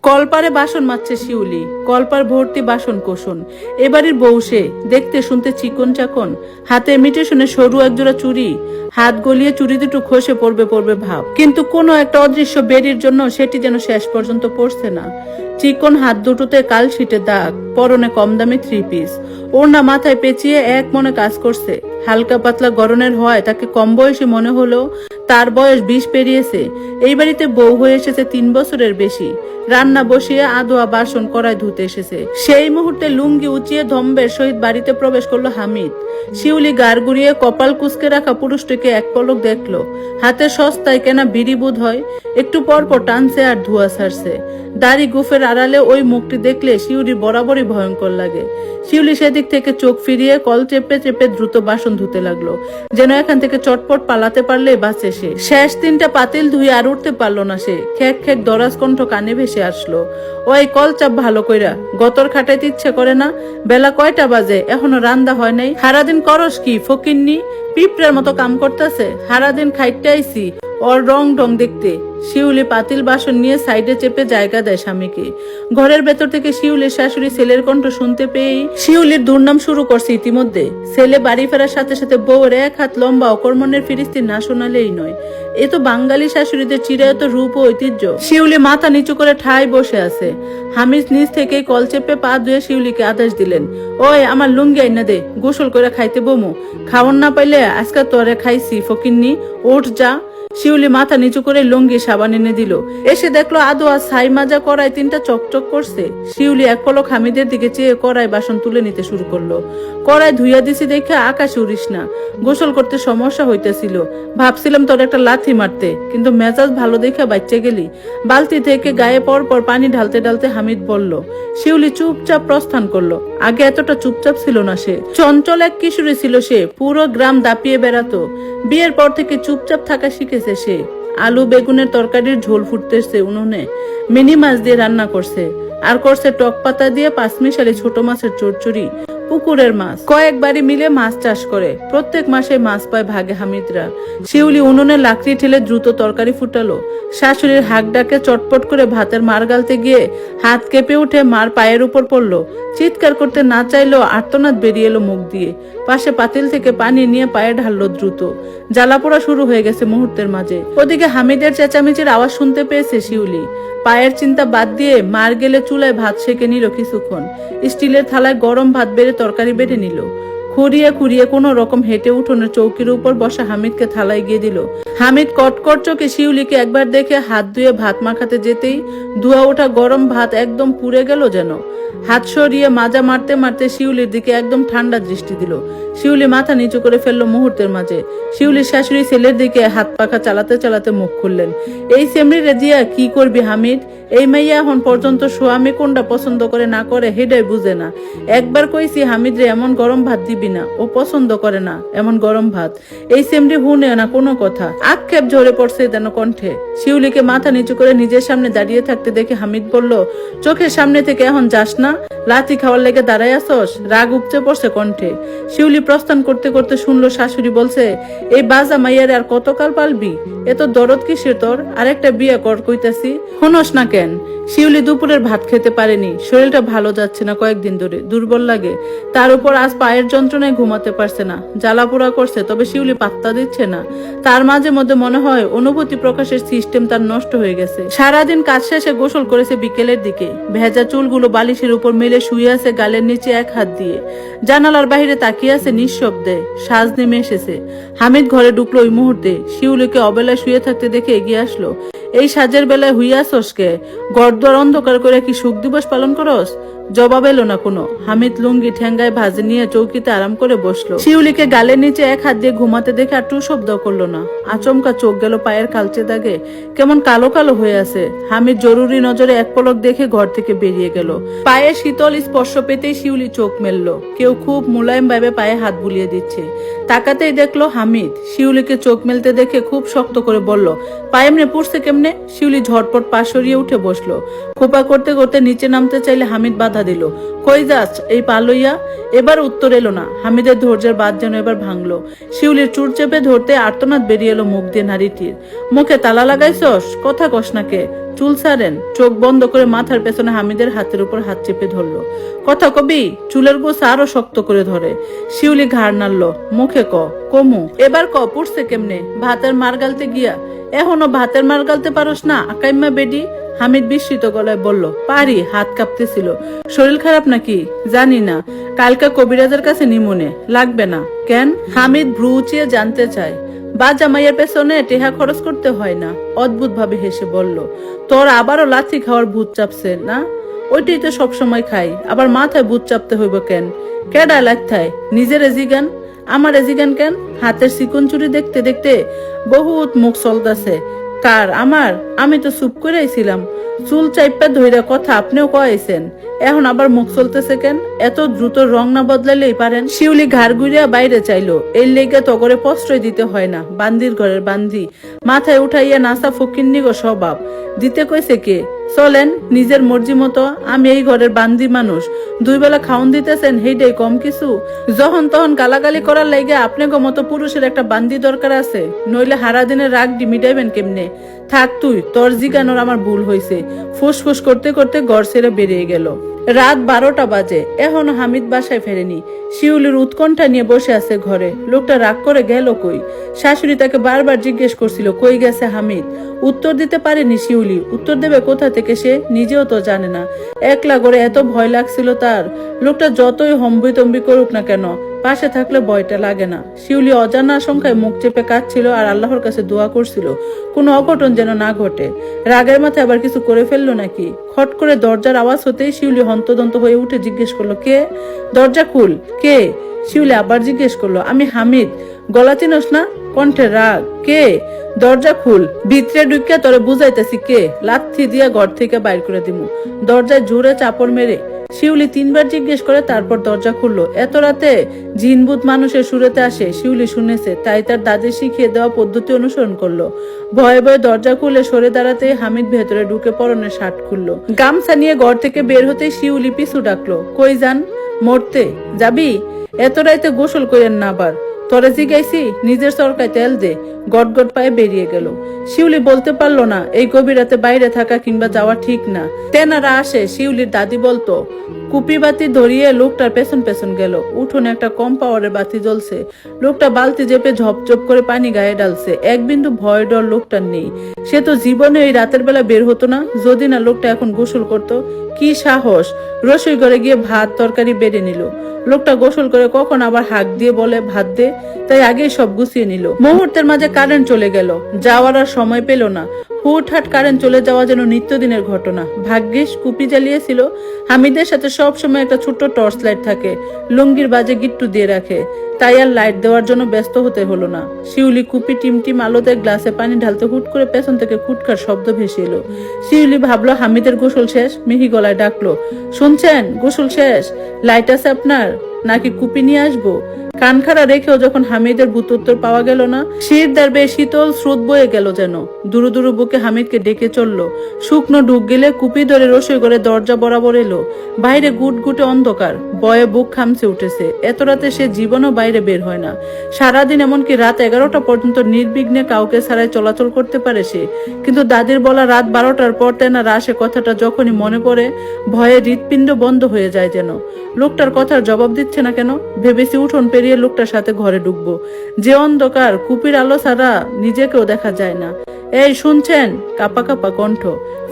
কলপারে বাসন মাজছে শিউলি, কলপার ভর্তি বাসন কোসন। এবাড়ির বউ সে, দেখতে শুনতে চিকন চাকন, হাতে ইমিটেশনে সরু একজোড়া চুড়ি, হাত গলিয়ে চুড়ি দুটো খসে পড়বে পড়বে ভাব, কিন্তু কোনো একটা অদৃশ্য বেড়ির জন্য সেটি যেন শেষ পর্যন্ত পড়ছে না। চিকন হাত দুটোতে কালশিটে দাগ, পরনে কম দামি 3 পিস, ওড়না মাথায় পেঁচিয়ে এক মনে কাজ করছে। হালকা পাতলা গরনের হয় তাকে কম বয়সী মনে হলেও তার বয়স 20 পেরিয়েছে। এই বাড়িতে বউ হয়ে এসেছে 3 বছরের বেশি। রান্না বসিয়ে আদোয়া বাসন কড়াই ধুতে এসেছে। সেই মুহূর্তে লুঙ্গি উঁচিয়ে ধম্বের সহিত বাড়িতে প্রবেশ করলো হামিদ। শিউলি গাড় গুড়িয়ে কপাল কুচকে রাখা পুরুষটিকে এক পলক দেখলো। হাতে সস্তায় কেনা বিড়ি বোধ হয়, একটু পর পর টানছে আর ধোয়া ছাড়ছে। দাড়ি গুফের আড়ালে ওই মুখটি দেখলে শিউলি বরাবরই ভয়ঙ্কর লাগে। শিউলি সেদিক থেকে চোখ ফিরিয়ে কল চেপে চেপে দ্রুত বাসন ধুতে লাগলো, যেন এখান থেকে চটপট পালাতে পারলে বাঁচে সে। শেষ 3টা পাতিল ধুয়ে আর উঠতে পারলো না সে। খেক খেক দরাজ কণ্ঠ কানে ভেসে আসলো, ওই কল চাপ ভালো কইরা, গতর খাটাইতে ইচ্ছে করে না? বেলা কয়টা বাজে, এখনো রান্দা হয় নাই? সারাদিন করস কি ফকিন্নি? পিঁপড়ার মতো কাম করতেছে। সারাদিন খাইতে আইছি ওর রং ঢং দেখতে। শিউলি পাতিল বাসন নিয়ে সাইডে চেপে জায়গা দেয় স্বামীকে। ঘরের ভেতর থেকে শিউলির শাশুড়ি ছেলের কণ্ঠ শুনতে পেয়েই শিউলির দুর্নাম শুরু করছে ইতিমধ্যে। ছেলে বাড়ি ফেরার সাথে সাথে বউর 1 হাত লম্বা অকর্মণের ফিরিস্তি না শোনালেই নয়। এ তো বাঙালি শাশুড়িদের চিরায়ত রূপ ও ঐতিহ্য। শিউলি মাথা নিচু করে ঠায় বসে আছে। হামিদ নিজ থেকে কল চেপে পা ধুয়ে শিউলিকে আদেশ দিলেন, ওই আমার লুঙ্গি আইনা দে, গোসল করে খাইতে বমু। খাওয়ান না পাইলে আজকে তোরে খাইছি ফকিন্নি, ওঠ যা। শিউলি মাথা নিচু করে লুঙ্গি সাবান এনে দিল। এসে দেখলো আদোয়া ছাই মাজা কড়াই 3টা চকচক করছে। শিউলি এক পলক হামিদের দিকে চেয়ে কড়াই বাসন তুলে নিতে শুরু করলো। কড়াই ধুইয়া দিছি দেখে আকাশে উড়িস না, গোসল করতে সমস্যা হইতেছিল। ভাবছিলাম তোর একটা লাথি মারতে, কিন্তু মেজাজ ভালো দেখে বাচ্চা গেলি। বালতি থেকে গায়ে পর পর পানি ঢালতে ঢালতে হামিদ বলল। শিউলি চুপচাপ প্রস্থান করলো। আগে এতটা চুপচাপ ছিল না সে। চঞ্চল এক কিশোরী ছিল সে, পুরো গ্রাম দাপিয়ে বেড়াতো। বিয়ের পর থেকে চুপচাপ থাকা শিখেছে সে। আলু বেগুনের তরকারির ঝোল ফুটতেছে উনুনে, মিনি মাছ দিয়ে রান্না করছে, আর করছে টক পাতা দিয়ে 5 মিশালি ছোট মাছের চচ্চড়ি। পুকুরের মাছ কয়েকবারই মিলে মাছ চাষ করে, প্রত্যেক মাসে মাছ পায় ভাগে হামিদরা। শিউলি উনুনে লাকড়ি ঠেলে দ্রুত তরকারি ফুটালো। শাশুড়ির হাক ডাকে চটপট করে ভাতের মার গালতে গিয়ে হাত কেঁপে উঠে মার পায়ের উপর পড়লো। চিৎকার করতে না চাইলেও আর্তনাদ বেরিয়ে এলো মুখ দিয়ে। পাশে পাতিল থেকে পানি নিয়ে পায়ে ঢাললো দ্রুত। জ্বালাপোড়া শুরু হয়ে গেছে মুহূর্তের মাঝে। ওদিকে হামিদের চেঁচামেচির আওয়াজ শুনতে পেয়েছে শিউলি। পায়ের চিন্তা বাদ দিয়ে মার গেলে চুলায় ভাত সেকে নিল কিছুক্ষণ। স্টিলের থালায় গরম ভাত বেড়ে তরকারি বেড়ে নিল। খুঁড়িয়ে খুঁড়িয়ে কোনো রকম হেঁটে উঠোনের চৌকির উপর বসা হামিদকে থালায় গিয়ে দিল। হামিদ কটকট চোখে শিউলিকে একবার দেখে হাত ধুয়ে ভাত মাখাতে যেতেই ধোয়া ওঠা গরম ভাত একদম পুড়ে গেল যেন। হাত সরিয়ে মাজা মারতে মারতে শিউলির দিকে একদম ঠান্ডা দৃষ্টি দিল। শিউলি মাথা নিচু করে ফেললো মুহূর্তের মাঝে। শিউলির শাশুড়ি ছেলের দিকে হাত পাখা চালাতে চালাতে মুখ খুললেন। এই সেমরি রেজিয়া কি করবি হামিদ? এই মাইয়া এখন পর্যন্ত স্বামী কোনটা পছন্দ করে না করে হেডাই বুঝে না। একবার কইছি হামিদ রে এমন গরম ভাত দিবি না, ও পছন্দ করে না এমন গরম ভাত। এই সেমরি হুনে না কোনো কথা। আক্ষেপ ঝরে পড়ছে যেন কণ্ঠে। শিউলিকে মাথা নিচু করে নিজের সামনে দাঁড়িয়ে থাকতে দেখে হামিদ বলল, চোখের সামনে থেকে এখন যাস না? লাথি খাওয়ার লেগে দাঁড়ায় আসস? রাগ উপচে পড়ছে কণ্ঠে। শিউলি প্রস্থান করতে করতে শুনলো শাশুড়ি বলছে, এই বাজা মাইয়ারে আর কতকাল পালবি? এত দরদ কিসের তোর? আরেকটা বিয়ে কর কইতাছি, শুনস না কেন? শিউলি দুপুরের ভাত খেতে পারেনি, শরীরটা ভালো যাচ্ছে না কয়েকদিন ধরে, দুর্বল লাগে। তার উপর আজ পায়ের যন্ত্রণায় ঘুমাতে পারছে না, জ্বালাপোড়া করছে, তবে শিউলি পাত্তা দিচ্ছে না। তার মাঝে মধ্যে মনে হয় অনুভূতি প্রকাশের সিস্টেম তার নষ্ট হয়ে গেছে। সারাদিন কাজ শেষে গোসল করেছে বিকেলের দিকে। ভেজা চুলগুলো বালিশের উপর মেলে শুয়ে আছে গালের নিচে 1 হাত দিয়ে। জানালার বাইরে তাকিয়ে আছে নিঃশব্দে। সাজ নেমে এসেছে। হামিদ ঘরে ঢুকলো ওই মুহূর্তে। শিউলিকে অবেলায় শুয়ে থাকতে দেখে এগিয়ে আসলো। এই সাজের বেলায় হুইয়াছস কে? গড়দুয়ার অন্ধকার করে কি সুখ দিবস পালন করস? জবাব এলো না কোনো। হামিদ লুঙ্গি ঠেঙ্গায় ভাঁজে নিয়ে চৌকিতে আরাম করে বসলো। শিউলিকে গালের নিচে 1 হাত দিয়ে ঘুমাতে দেখে আর টু শব্দ করলো না। আচমকা চোখ গেল পায়ের কালচে দাগে, কেমন কালো কালো হয়ে আছে। হামিদ জরুরি নজরে এক পলক দেখে ঘর থেকে বেরিয়ে গেল। পায়ে শীতল স্পর্শ পেতেই শিউলি চোখ মেললো। কেউ খুব মোলায়েম ভাবে পায়ে হাত বুলিয়ে দিচ্ছে। তাকাতেই দেখলো হামিদ। শিউলিকে চোখ মেলতে দেখে খুব শক্ত করে বলল, পায়ে এমনি পড়ছে কেমনে? শিউলি ঝটপট পা সরিয়ে উঠে বসলো। খোপা করতে করতে নিচে নামতে চাইলে হামিদ বাধা দিল। কই যাস এই পা লইয়া? এবার উত্তর এলো না। হামিদের ধৈর্যের বাঁধ যেন এবার ভাঙলো। শিউলির চুল চেপে ধরতে আর্তনাদ বেরিয়ে এলো মুখ দিয়ে নারীটির। মুখে তালা লাগাইছস? কথা কস না কে? চুল ছাড়েন। চোখ বন্ধ করে মাথার পেছনে হামিদের হাতের উপর হাত চেপে ধরলো। কথা কবি? চুলের গোছা আরো শক্ত করে ধরে। শিউলি ঘাড় নাড়ল। মুখে কমু। এবার পড়ছে কেমনে? ভাতের মার গালতে গিয়া? এখনো ভাতের মার গালতে পারস না আকাইম্মা বেডি? হামিদ বিস্মিত গলায় বলল, পারি। হাত কাঁপতেছিল। শরীর খারাপ নাকি? জানি না, কালকে কবিরাজের কাছে নিমুনে। লাগবে না। কেন? হামিদ ভ্রু উঁচিয়ে জানতে চায়। বা জামাইয়ের পেছনে টেহা খরচ করতে হয় না। অদ্ভুত ভাবে হেসে বলল, তোর আবারও লাথি খাওয়ার ভূত চাপছে না? ওইটাই তো সবসময় খাই, আবার মাথায় ভূত চাপতে হইব কেন? কেডা লাথায়? নিজের এজিগান। আমার এজিগান কেন? হাতের চিকন চুরি দেখতে দেখতে বহুত মুখ চলতেছে। কার? আমার? আমি তো চুপ করেই ছিলাম। চুল চাইপা ধইরা কথা আপনিও কয়েছেন, এখন আবার মুখ চলতেছে কেন? এত দ্রুত রং না বদলালেই পারেন। শিউলি ঘাড় ঘুরিয়া বাইরে চাইলো। এর লেগে তো করে প্রশ্রয় দিতে হয় না। বান্দির ঘরের বান্দি, মাথায় উঠাইয়া নাসা ফকিন্নি গো স্বভাব। দিতে কইছে কে? চলেন নিজের মর্জি মতো। আমি এই ঘরের বান্দি মানুষ। 2 বেলা খাওন দিতেছেন, হেইটাই কম কিছু? যখন তখন গালাগালি করার লাইগা আপনাকে মতো পুরুষের একটা বান্দি দরকার আছে, নইলে হারা দিনের রাগ মিটাইবেন কেমনে? থাক তুই, তোর জিগানোর আমার ভুল হয়েছে। ফুসফুস করতে করতে ঘর ছেড়ে বেরিয়ে গেল। রাত 12টা বাজে। এখনো হামিদ বাসায় ফেরেনি। শিউলির উৎকণ্ঠা নিয়ে বসে আছে ঘরে। লোকটা রাগ করে গেল কই? শাশুড়ি তাকে বারবার জিজ্ঞেস করছিল, কই গেছে হামিদ? উত্তর দিতে পারেনি শিউলি। উত্তর দেবে কোথা থেকে সে নিজেও তো জানে না। একলা করে এত ভয় লাগছিল তার। লোকটা যতই হম্বিতম্বি করুক না কেন, পাশে থাকলে ভয়টা লাগে না। শিউলি অজানা আশঙ্কায় মুখ চেপে কাঁদছিল আর আল্লাহর কাছে দোয়া করছিল কোনো অঘটন যেন না ঘটে। রাগের মাথায় আবার কিছু করে ফেললো নাকি? খট করে দরজার আওয়াজ হতেই শিউলি হন্তদন্ত হয়ে উঠে জিজ্ঞেস করলো, কে? দরজা খুল। কে? শিউলি আবার জিজ্ঞেস করলো, আমি হামিদ। গলা চিনস না? কণ্ঠে রাগ। কে? দরজা খুল। ভিতরে ঢুকিয়া তোরে বুঝাইতেছি কে। লাথি দিয়া ঘর থেকে বাইর করে দিমু। দরজায় জোরে চাপড় মেরে শিউলি 3বার জিজ্ঞেস করে, তারপর দরজা খুললো। এত রাতে জিনভূত মানুষের সুরেতে আসে শিউলি শুনেছে, তাই তার দাদি শিখিয়ে দেওয়া পদ্ধতি অনুসরণ করলো। ভয়ে ভয়ে দরজা খুলে সরে দাঁড়াতে হামিদ ভেতরে ঢুকে পরনের শার্ট খুললো। গামছা নিয়ে ঘর থেকে বের হতে শিউলি পিছু ডাকলো, কই যান? মরতে যাবি? এত রাইতে গোসল করেন না আবার। তোরে জিগাইছি, নিজের সরকায় তেল দে। গট গট পায়ে বেরিয়ে গেল। শিউলি বলতে পারলো না এই গভীর রাতে বাইরে থাকা কিংবা যাওয়া ঠিক না। তেনারা আসে, শিউলির দাদি বলতো। কুপি বাতি ধরিয়ে লোকটার পেছন পেছন গেল। উঠোনে একটা কম পাওয়ারের বাতি জ্বলছে। লোকটা বালতি চেপে ঝপঝপ করে পানি গায়ে ডালছে। এক বিন্দু ভয় ডর লোকটার নেই। সে তো জীবনে এই রাতের বেলা বের হতো না, যদি না লোকটা এখন গোসল করত। কি সাহস! রসোই ঘরে গিয়ে ভাত তরকারি বেড়ে নিল। লোকটা গোসল করে কখন আবার হাঁক দিয়ে বলে ভাত দে, তাই আগেই সব গুছিয়ে নিল। মুহূর্তের মাঝে কারেন্ট চলে গেল। যাওয়ার আর সময় পেল না। হুটহাট কারেন্ট চলে যাওয়া যেন নিত্যদিনের ঘটনা। ভাগ্যিস কুপি জ্বালিয়েছিল। হামিদের সাথে সব সময় একটা ছোট্ট টর্চ লাইট থাকে, লুঙ্গির বাজে গিট্টু দিয়ে রাখে, তাই আর লাইট দেওয়ার জন্য ব্যস্ত হতে হলো না। শিউলি কুপি টিমটিম আলোতে গ্লাসে পানি ঢালতে হুট করে পেছন থেকে খুটখার শব্দ ভেসে এলো। শিউলি ভাবলো হামিদের গোসল শেষ। মিহি গলায় ডাকলো, শুনছেন? গোসল শেষ? লাইট আছে আপনার? নাকি কুপি নিয়ে আসবো? কান খাড়া রেখেও যখন হামিদের ভূতোত্তর পাওয়া গেল না, শীত দাঁড়বে শীতল স্রোত বয়ে গেল যেন। দুরু দুরু বুকে হামিদকে ডেকে চললো। শুকনো ঢুক গেলে কুপি ধরে রসোই করে দরজা বরাবর এলো। বাইরে গুটগুটে অন্ধকার। বয়ে বুক খামছে উঠেছে। এত রাতে সে জীবনও বাইরে বের হয় না। সারাদিন এমনকি রাত 11টা পর্যন্ত নির্বিঘ্নে কাউকে ছাড়াই চলাচল করতে পারে সে। কিন্তু দাদির বলা রাত 12টার পর তেনারা আসে কথাটা যখনই মনে পড়ে, ভয়ে হৃৎপিণ্ড বন্ধ হয়ে যায় যেন। লোকটার কথার জবাব দিচ্ছে না কেন? ভেবেছি উঠোন পেরিয়ে লোকটার সাথে ঘরে ঢুকবো। যে অন্ধকার, কুপির আলো ছাড়া নিজেকেও দেখা যায় না। এই শুনছেন? কাপা কাপা কণ্ঠ।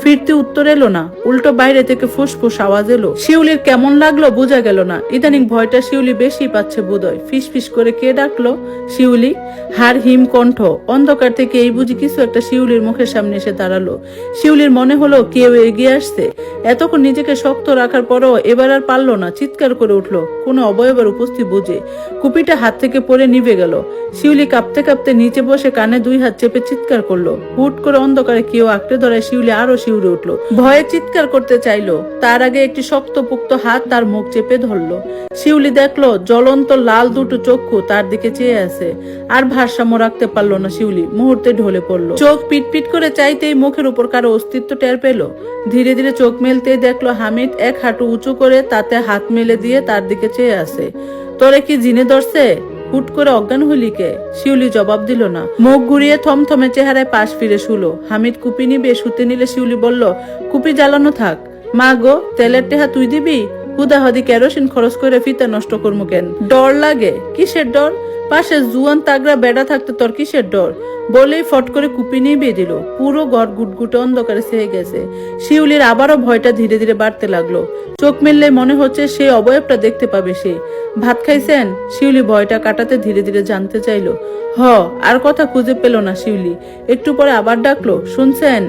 ফিরতে উত্তর এলো না, উল্টো বাইরে থেকে ফুসফুস আওয়াজ এলো। শিউলির কেমন লাগলো বোঝা গেল না। ইদানিং ভয়টা শিউলি বেশি পাচ্ছে বোধহয়। ফিস ফিস করে কে ডাকলো? শিউলি। হার হিম কণ্ঠ। অন্ধকার থেকে এই বুঝি কিছু একটা শিউলির মুখের সামনে এসে দাঁড়ালো। শিউলির মনে হলো কেউ এগিয়ে আসছে। এতক্ষণ নিজেকে শক্ত রাখার পরও এবার আর পারলো না, চিৎকার করে উঠলো কোনো অবয়বের উপস্থিত বুঝে। কুপিটা হাত থেকে পড়ে নিভে গেল। শিউলি কাঁপতে কাঁপতে নিচে বসে কানে 2 হাত চেপে চিৎকার করলো। হুট করে অন্ধকারে কেউ আঁকড়ে ধরায় শিউলি আরো শিউরে উঠলো। ভয়ে চিৎকার করতে চাইলো, তার আগে একটি শক্তপোক্ত হাত তার মুখ চেপে ধরলো। শিউলি দেখলো জ্বলন্ত লাল দুটো চক্ষু তার দিকে চেয়ে আছে। আর ভারসাম্য রাখতে পারলো না শিউলি, মুহূর্তে ঢলে পড়লো। চোখ পিটপিট করে চাইতেই মুখের উপর কারো অস্তিত্ব টের পেল। ধীরে ধীরে চোখ মেলতেই দেখলো হামিদ এক হাঁটু উঁচু করে তাতে হাত মেলে দিয়ে তার দিকে চেয়ে আছে। তোরে কি জিনে ধরছে? হুট করে অজ্ঞান হইলি কে? শিউলি জবাব দিল না। মুখ ঘুরিয়ে থমথমে চেহারায় পাশ ফিরে শুলো। হামিদ কুপি নিবে শুতে নিলে শিউলি বলল, কুপি জ্বালানো থাক। মা গো, তেলের টেহা তুই দিবি? হুদাহাদি কেরোসিন খরচ করে ফিতা নষ্ট করবো কেন? ডর লাগে? কিসের ডর? পাশে জুয়ান তাগড়া বেড়া থাকতে তোর কিসের ডর? বলেই ফট করে কুপি নিয়ে দিল। পুরো ঘর গুটগুটে অন্ধকারে ছেয়ে গেছে। শিউলির আবারও ভয়টা ধীরে ধীরে বাড়তে লাগলো। চোখ মেললে মনে হচ্ছে সেই অবয়বটা দেখতে পাবে সে। ভাত খাইছেন? শিউলি ভয়টা কাটাতে ধীরে ধীরে জানতে চাইলো। আর কথা খুঁজে পেল না শিউলি। একটু পরে আবার ডাকলো, শুনছেন?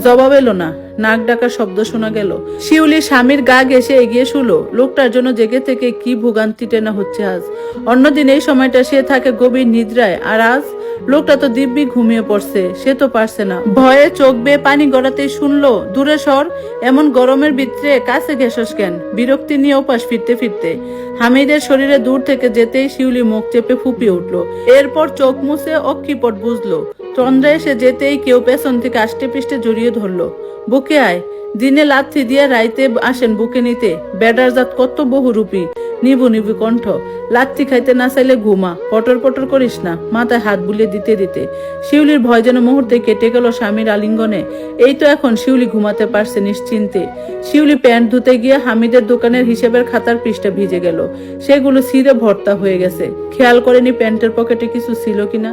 জবাব এলো না। নাক ডাকার শব্দ শোনা গেল। শিউলি স্বামীর গা ঘেঁষে এগিয়ে শুলো। লোকটার জন্য জেগে থেকে কি ভোগান্তি টেনা হচ্ছে আজ। অন্যদিন এই সময়টা সে থাকে গভীর নিদ্রায়, আর আজ লোকটা তো দিব্যি ঘুমিয়ে পড়ছে। সে তো পারছে না। ভয়ে চোখ বেয়ে পানি গড়াতেই শুনলো, দূরে সর, এমন গরমের ভিতরে কাছে ঘেঁষস কেন? বিরক্তি নিয়ে ওপাশ ফিরতে ফিরতে হামিদের শরীরে দূর থেকে যেতেই শিউলি মুখ চেপে ফুপিয়ে উঠলো। এরপর চোখ মুছে অক্ষিপট বুঝলো। চন্দ্রা এসে যেতেই কেউ পেছন থেকে আষ্টে পৃষ্ঠে জড়িয়ে ধরলো। বুকে আয়। দিনে লাথি দিয়ে রাইতে আসেন বুকে নিতে। বেডার জাত কত বহুরূপী। নিবু নিবু কণ্ঠ। লাথি খাইতে না চাইলে ঘুমা, পটর পটর করিস না। মাথায় হাত বুলিয়ে দিতে দিতে শিউলির ভয় যেন মুহূর্তে কেটে গেল স্বামীর আলিঙ্গনে। এই তো এখন শিউলি ঘুমাতে পারছে নিশ্চিন্তে। শিউলি প্যান্ট ধুতে গিয়ে হামিদের দোকানের হিসেবের খাতার পৃষ্ঠা ভিজে গেল। সেগুলো ছিঁড়ে ভর্তা হয়ে গেছে। খেয়াল করেনি প্যান্টের পকেটে কিছু ছিল কিনা।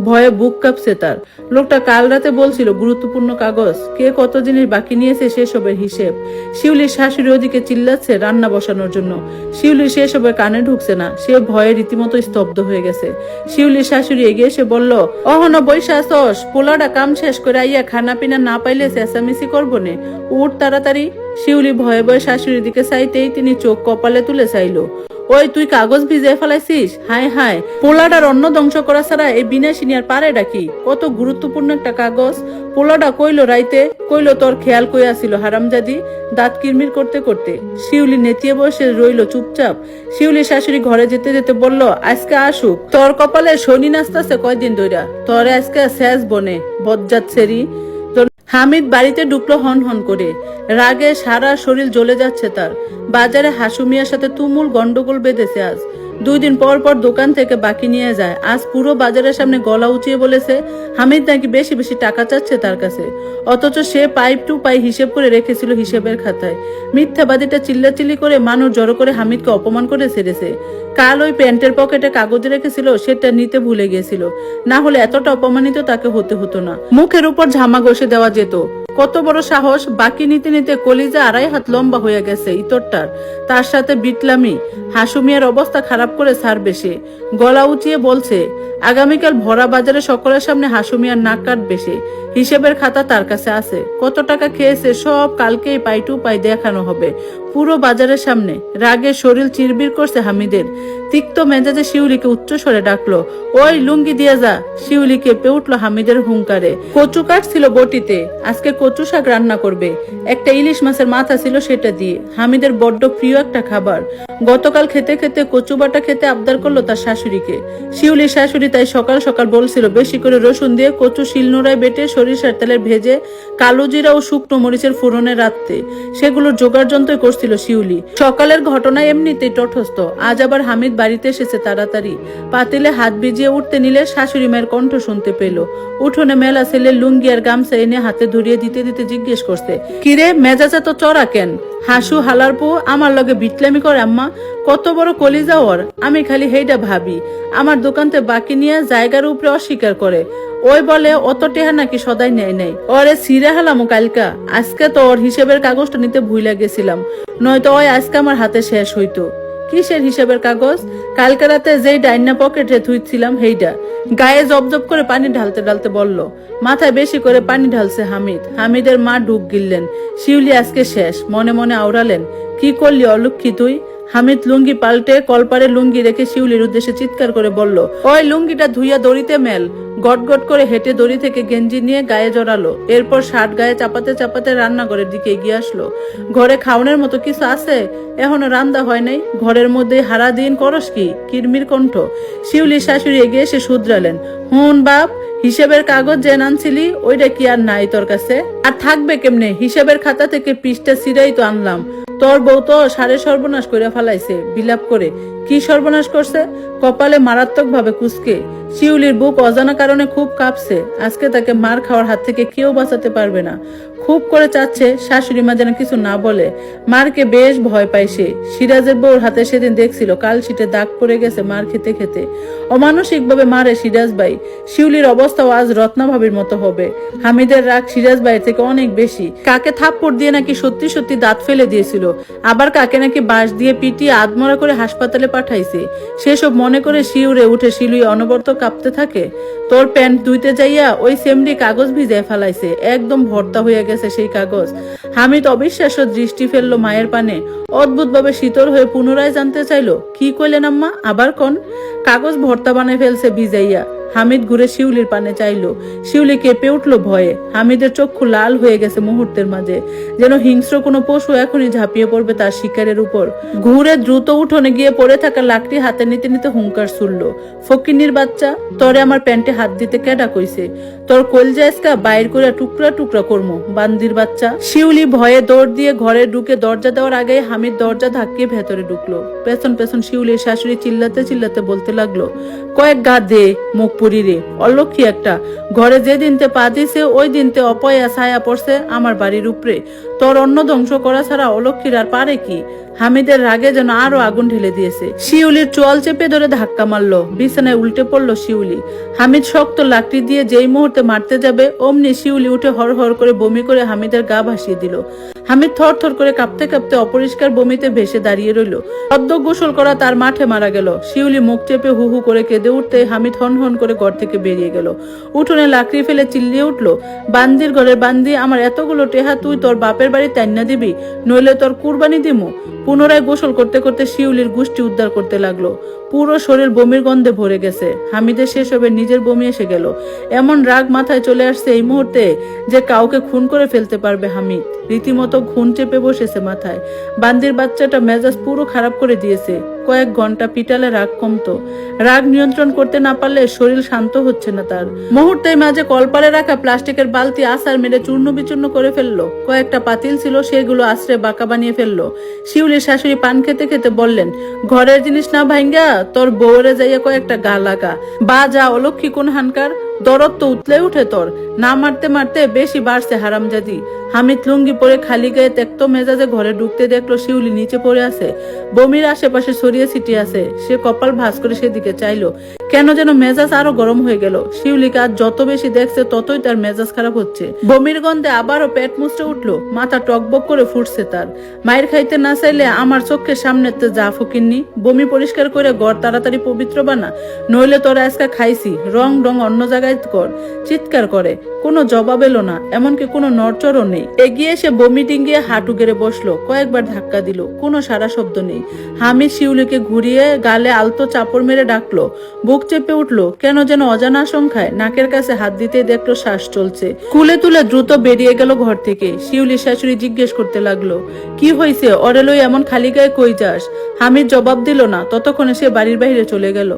ভয়ে বুক কাঁপছে তার। লোকটা কাল রাতে বলছিল গুরুত্বপূর্ণ কাগজ। কে কত জিনিস বাকি নিয়েছে সেসবের হিসেব। শিউলির শাশুড়ি ওদিকে চিল্লাচ্ছে রান্না বসানোর জন্য। শিউলির সেসবের কানে ঢুকছে না। সে ভয়ে রীতিমতো স্তব্ধ হয়ে গেছে। শিউলির শাশুড়ি এগিয়ে এসে বলল, অহন বৈশা আসস, পোলাটা কাম শেষ করে আইয়া খানা পিনা না পাইলে চেঁচামেচি করবো নে। উঠ তাড়াতাড়ি। শিউলি ভয়ে ভয়ে শাশুড়ির দিকে চাইতেই তিনি চোখ কপালে তুলে চাইলো। ওই তুই কাগজ ভিজে ফেলাইছিস? হায় হায়, পোলাটার অন্ন ধ্বংস করা ছাড়া এই বিনা সিনিয়ার পারে ডাকি? কত গুরুত্বপূর্ণ একটা কাগজ। পোলাটা কইলো রাইতে, কইলো তোর খেয়াল কই আসিল হারামজাদি। দাঁত কিরমির করতে করতে শিউলি নেতিয়ে বসে রইল চুপচাপ। শিউলি শাশুড়ি ঘরে যেতে যেতে বলল, আজকে আসুক। তোর কপালে শনি নাচতাছে কয়দিন ধইরা। তোরে আজকে শেষ বনে বজ্জাত সেরি। হামিদ বাড়িতে ঢুকলো হন হন করে। রাগে সারা শরীর জ্বলে যাচ্ছে তার। বাজারে হাসু মিয়ার সাথে তুমুল গন্ডগোল বেঁধেছে আজ। 2 দিন পর পর দোকান থেকে বাকি নিয়ে যায়। আজ পুরো বাজারের সামনে গলা উঁচিয়ে বলেছে হামিদ নাকি বেশি বেশি টাকা চাচ্ছে তার কাছে। অথচ সে পাইপ টু পাই হিসেব করে রেখেছিল হিসেবের খাতায়। মিথ্যাবাদীটা চিল্লাচিল্লি করে মানুষ জড়ো করে হামিদকে অপমান করে ছেড়েছে। কাল ওই প্যান্টের পকেটে কাগজ রেখেছিল, সেটা নিতে ভুলে গিয়েছিল। না হলে এতটা অপমানিত তাকে হতে হতো না। মুখের উপর ঝামা ঘষে দেওয়া যেত। কত বড় সাহস! বাকি নিতে নিতে কলিজা 2.5 হাত লম্বা হয়ে গেছে ইতরটার। তার সাথে বিটলামি। হাসুমিয়ার অবস্থা খারাপ করে ছাড়বে সে। গলা উঁচিয়ে বলছে, আগামীকাল ভরা বাজারে সকলের সামনে হাসুমিয়ার নাক কাটবে সে। হিসেবের খাতা তার কাছে আছে। কত টাকা খেয়েছে সব কালকেই পাই টু পাই দেখানো হবে পুরো বাজারের সামনে। রাগে শরীর চিরবির করছে হামিদের। তিক্ত মেজাজে শিউলিকে উচ্চ স্বরে ডাকলো, ওই লুঙ্গি দিয়ে যা। শিউলি কেঁপে উঠলো হামিদের হুঙ্কারে। কচু কাটছিল বটিতে। আজকে কচু শাক রান্না করবে। একটা ইলিশ মাছের মাথা ছিল সেটা দিয়ে। হামিদের বড্ড প্রিয় একটা খাবার। গতকাল খেতে খেতে কচু বাটা খেতে আবদার করলো তার শাশুড়িকে। শিউলির শাশুড়ি তাই সকাল সকাল বলছিল বেশি করে রসুন দিয়ে কচু শিলনোড়ায় বেটে সরিষার তেলে ভেজে কালো জিরা ও শুকনো মরিচের ফোড়নে রাখতে। সেগুলোর জোগাড় যন্ত্রই করছিল শিউলি। সকালের ঘটনায় এমনিতেই তটস্থ। আজ আবার হামিদ বাড়িতে এসেছে তাড়াতাড়ি। পাতিলে হাত ভিজিয়ে উঠতে নিলে শাশুড়ি মায়ের কণ্ঠ শুনতে পেল। উঠোনে মেলা ছেলে লুঙ্গি আর গামছা এনে হাতে ধরিয়ে দিতে দিতে জিজ্ঞেস করছে, কিরে মেজাজা তো চড়া কেন? হাসু হালারপু আমার লগে বিটলামি করে আম্মা। কত বড় কলিজা ওর। আমি খালি হেইডা ভাবি। আমার দোকানতে বাকি নিয়ে জায়গার উপরে অস্বীকার করে। ওই বলে অত টেহা নাকি সদাই নেয় নাই। ওরে ছিঁড়ে হালামো কালকা। আজকে তো ওর হিসেবের কাগজটা নিতে ভুলে গেছিলাম, নয়তো ওই আজকে আমার হাতে শেষ হইতো। কিসের হিসেবের কাগজ? কালকে রাতে যেই ডাইনা পকেটে ধুইছিলাম হেইডা। গায়ে জবজব করে পানি ঢালতে ঢালতে বলল। মাথায় বেশি করে পানি ঢালছে হামিদ। হামিদের মা ঢুক গিললেন। শিউলি আজকে শেষ। মনে মনে আওড়ালেন, কি করলি অলক্ষী তুই? হামিদ লুঙ্গি পাল্টে কলপারে লুঙ্গি রেখে শিউলির উদ্দেশ্যে চিৎকার করে বলল, ওই লুঙ্গিটা ধুইয়া দড়িতে মেল। গট গট করে হেঁটে দড়ি থেকে গেঞ্জি নিয়ে গায়ে জড়ালো। এরপর শার্ট গায়ে চাপাতে চাপাতে রান্নাঘরের দিকে এগিয়ে আসলো। ঘরে খাওয়ানোর মতো কিছু আছে? এখনো রান্না হয় নাই। ঘরের মধ্যে হারা দিন করস কি? কিরমির কণ্ঠ। শিউলির শাশুড়ি এগিয়ে এসে শুধরালেন, হুন বাপ, হিসেবের কাগজ যে আনছিলি ওইটা কি আর নাই তোর কাছে? আর থাকবে কেমনে? হিসেবের খাতা থেকে পৃষ্ঠা ছিঁড়াই তো আনলাম। তোর বউ তো সারে সর্বনাশ করে ফেলাইছে বিলাপ করে। কি সর্বনাশ করছে, কপালে মারাত্মক ভাবে কুচকে। শিউলির বুক অজানা কারণে খুব কাঁপছে। আজকে তাকে মার খাওয়ার হাত থেকে কেউ বাঁচাতে পারবে না। খুব করে চাচ্ছে শাশুড়ি মা যেন কিছু না বলে। মারকে বেশ ভয় পায় সে। সিরাজের বউর হাতে সেদিন দেখছিল কালশিটে দাগ পড়ে গেছে মার খেতে খেতে। অমানসিক ভাবে মারে সিরাজ ভাই। শিউলির অবস্থাও আজ রত্না ভাবির মতো হবে। হামিদের রাগ সিরাজ ভাইয়ের থেকে অনেক বেশি। কাকে থাপ্পড় দিয়ে নাকি সত্যি সত্যি দাঁত ফেলে দিয়েছিল, আবার কাকে নাকি বাঁশ দিয়ে পিটিয়ে আধমরা করে হাসপাতালে পাঠাইছে। সেসব মনে করে শিউরে উঠে শিলুই অনবরত কাঁপতে থাকে। তোর প্যান্ট ধুইতে যাইয়া ওই সেমরি কাগজ ভিজায় ফেলাইছে, একদম ভর্তা হয়ে গেছে সেই কাগজ। হামিদ অবিশ্বাস্য দৃষ্টি ফেললো মায়ের পানে। অদ্ভুত ভাবে শীতল হয়ে পুনরায় জানতে চাইলো, কি কইলেন আম্মা, আবার কোন? কাগজ ভর্তা বানায় ফেলছে ভিজাইয়া। হামিদ ঘুরে শিউলির পানে চাইলো। শিউলি কেঁপে উঠলো ভয়ে। হামিদের চক্ষু লাল হয়ে গেছে মুহূর্তের মাঝে, যেন হিংস্র কোনো পশু এখনই ঝাঁপিয়ে পড়বে তার শিকারের উপর। ঘুরে দ্রুত উঠোনে গিয়ে পড়ে থাকা লাকড়ি হাতে নিতে নিতে হুঙ্কার ছুড়ল, ফকিন্নির বাচ্চা, তরে আমার প্যান্টে হাত দিতে কেডা কইছে? তোর কলজা এসকা বাইর করে টুকরা টুকরা করমু, বান্দির বাচ্চা। শিউলি ভয়ে দৌড় দিয়ে ঘরে ঢুকে দরজা দেওয়ার আগে হামিদ দরজা ধাক্কিয়ে ভেতরে ঢুকলো। পেছন পেছন শিউলির শাশুড়ি চিল্লাতে চিল্লাতে বলতে লাগলো, কয়েক গা দে মুখ পুরি রে, অলক্ষী একটা। ঘরে যে দিনতে পা দিছে ওই দিনতে অপয়া ছায়া পড়ছে আমার বাড়ির উপরে। তোর অন্ন ধ্বংস করা ছাড়া অলক্ষীর আর পারে কি? হামিদের রাগে যেন আরো আগুন ঢেলে দিয়েছে। শিউলির চোয়াল চেপে ধরে ধাক্কা মারলো, বিছানায় উল্টে পড়লো শিউলি। হামিদ শক্ত লাকড়ি দিয়ে যেই মুহূর্তে মারতে যাবে অমনি শিউলি উঠে হর হর করে বমি করে হামিদের গা ভাসিয়ে দিল। হামিদ থর থর করে কাঁপতে কাঁপতে অপরিষ্কার বমিতে ভেসে দাঁড়িয়ে রইল। সদ্য গোসল করা তার মাঠে মারা গেল। শিউলি মুখ চেপে হু হু করে কেঁদে উঠতে হামিদ হন হন করে ঘর থেকে বেরিয়ে গেল। উঠোনে লাকড়ি ফেলে চিল্লিয়ে উঠলো, বান্দির ঘরের বান্দি, আমার এতগুলো টেহা তুই তোর বাপের বাড়ি তাইন্না দিবি, নইলে তোর কুরবানি দিমু। পুনরায় গোসল করতে করতে শিউলির গোষ্ঠী উদ্ধার করতে লাগলো। পুরো শরীর বমির গন্ধে ভরে গেছে। হামিদের সেসবে নিজের বমি এসে গেল। এমন রাগ মাথায় চলে আসছে এই মুহূর্তে যে কাউকে খুন করে ফেলতে পারবে হামিদ। রীতিমতো খুন চেপে বসেছে মাথায়। বান্দির বাচ্চাটা মেজাজ পুরো খারাপ করে দিয়েছে। কয়েক ঘন্টা পিটালে রাগ কমতো। রাগ নিয়ন্ত্রণ করতে না পারলে শরীর শান্ত হচ্ছে না তার। মুহূর্তের মাঝে কলপারে রাখা প্লাস্টিকের বালতি আছাড় মেরে চূর্ণ বিচূর্ণ করে ফেললো। কয়েকটা পাতিল ছিল সেগুলো আশ্রে বাঁকা বানিয়ে ফেললো। শিউলির শাশুড়ি পান খেতে খেতে বললেন, ঘরের জিনিস না ভাঙ্গা তোর বউরে যাইয়া কয়েকটা গা লাগা, বা যা অলক্ষী কোন হানকার। দরদ তো উতলে উঠে তোর, না মারতে মারতে বেশি বাড়ছে হারামজাদি। হামিদ লুঙ্গি পরে খালি গায়ে ত্যক্ত মেজাজে ঘরে ঢুকতে দেখলো শিউলি নিচে পড়ে আছে, বমির আশেপাশে ছড়িয়ে ছিটিয়ে আছে। সে কপাল ভাঁজ করে সেদিকে চাইলো, কেন যেন মেজাজ আরো গরম হয়ে গেল। শিউলিকে আজ যত বেশি দেখছে ততই তার মেজাজ খারাপ হচ্ছে। বমির গন্ধে আবারও পেট মুচড়ে উঠলো, মাথা টকবক করে ফুটছে তার। মায়ের খাইতে না চাইলে আমার চোখের সামনে যা ফকিন্নি, বমি পরিষ্কার করে ঘর তাড়াতাড়ি পবিত্র বানা, নইলে তোরা আজকে খাইছি, রং রং অন্য জায়গায় কর। চিৎকার করে, কোনো জবাব এলো না, এমনকি কোনো নড়চড়ও নেই। এগিয়ে এসে বমি ডিঙ্গিয়ে হাঁটু গেড়ে বসলো, কয়েকবার ধাক্কা দিল, কোনো সারা শব্দ নেই। হামিদ শিউলিকে ঘুরিয়ে গালে আলতো চাপড় মেরে ডাকলো। বুক চেপে উঠলো, কেন যেন অজানা আশঙ্কায় নাকের কাছে হাত দিতে দেখলো শ্বাস চলছে। কুলে তুলে দ্রুত বেরিয়ে গেল ঘর থেকে। শিউলির শাশুড়ি জিজ্ঞেস করতে লাগলো, কি হয়েছে, ওরে লই এমন খালি গায়ে কই যাস? হামিদ জবাব দিল না, ততক্ষণে সে বাড়ির বাইরে চলে গেল।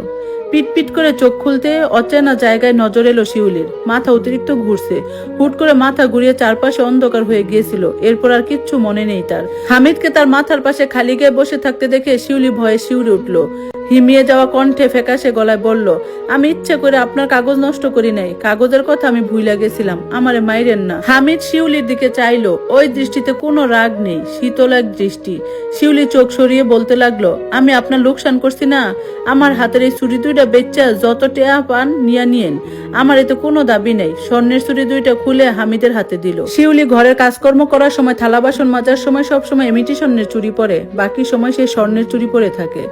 পিটপিট করে চোখ খুলতে অচেনা জায়গায় নজর এলো শিউলির। মাথা অতিরিক্ত ঘুরছে। হুট করে মাথা ঘুরিয়ে চারপাশে অন্ধকার হয়ে গিয়েছিল। এরপর আর কিচ্ছু মনে নেই তার। হামিদকে তার মাথার পাশে খালি গায়ে বসে থাকতে দেখে শিউলি ভয়ে শিউরে উঠলো। হিমিয়ে যাওয়া কণ্ঠে ফ্যাকাশে গলায় বলল, আমি ইচ্ছে করে আপনার কাগজ নষ্ট করি নাই, কাগজের কথা আমি ভুইলা গেছিলাম, আমারে মাইরেন না। হামিদ শিউলির দিকে চাইলো, ওই দৃষ্টিতে কোনো রাগ নেই, শীতল এক দৃষ্টি। শিউলি চোখ সরিয়ে বলতে লাগলো, আমি আপনার লোকসান করছি না, আমার হাতের এই ছুরি দুইটা বেচ্চা যত টেয়া পান নিয়া নিয়েন, আমার এতে কোনো দাবি নেই। স্বর্ণের ছুরি দুইটা খুলে হামিদের হাতে দিল। শিউলি ঘরের কাজকর্ম করার সময়, থালা বাসন মাজার সময় সবসময় ইমিটেশনের চুরি পরে, বাকি সময় সে স্বর্ণের চুরি পরে থাকে।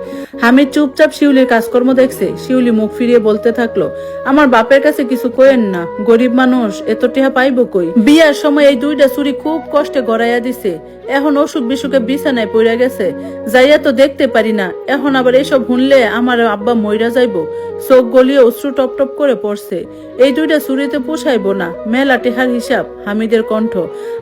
হামিদ চুপচাপ শিউলির কাজকর্ম দেখছে। শিউলি মুখ ফিরিয়ে বলতে থাকলো, আমার বাপের কাছে কিছু কইেন না, গরিব মানুষ, এত টেহা পাইব কই? বিয়ার সময় এই দুইটা চুরি খুব কষ্টে গড়াইয়া দিছে, এখন অসুখ বিসুখে বিছানায় পড়ে গেছে, যাইয়া তো দেখতে পারি না, এখন আবার এইসব শুনলে আমার আব্বা মইরা যাইব। চোখ গলিয়ে অশ্রু টপ টপ করে পড়ছে। এই দুইটা চুরিতে পোষাইব না, মেলা টেহার হিসাব। হামিদের কণ্ঠ,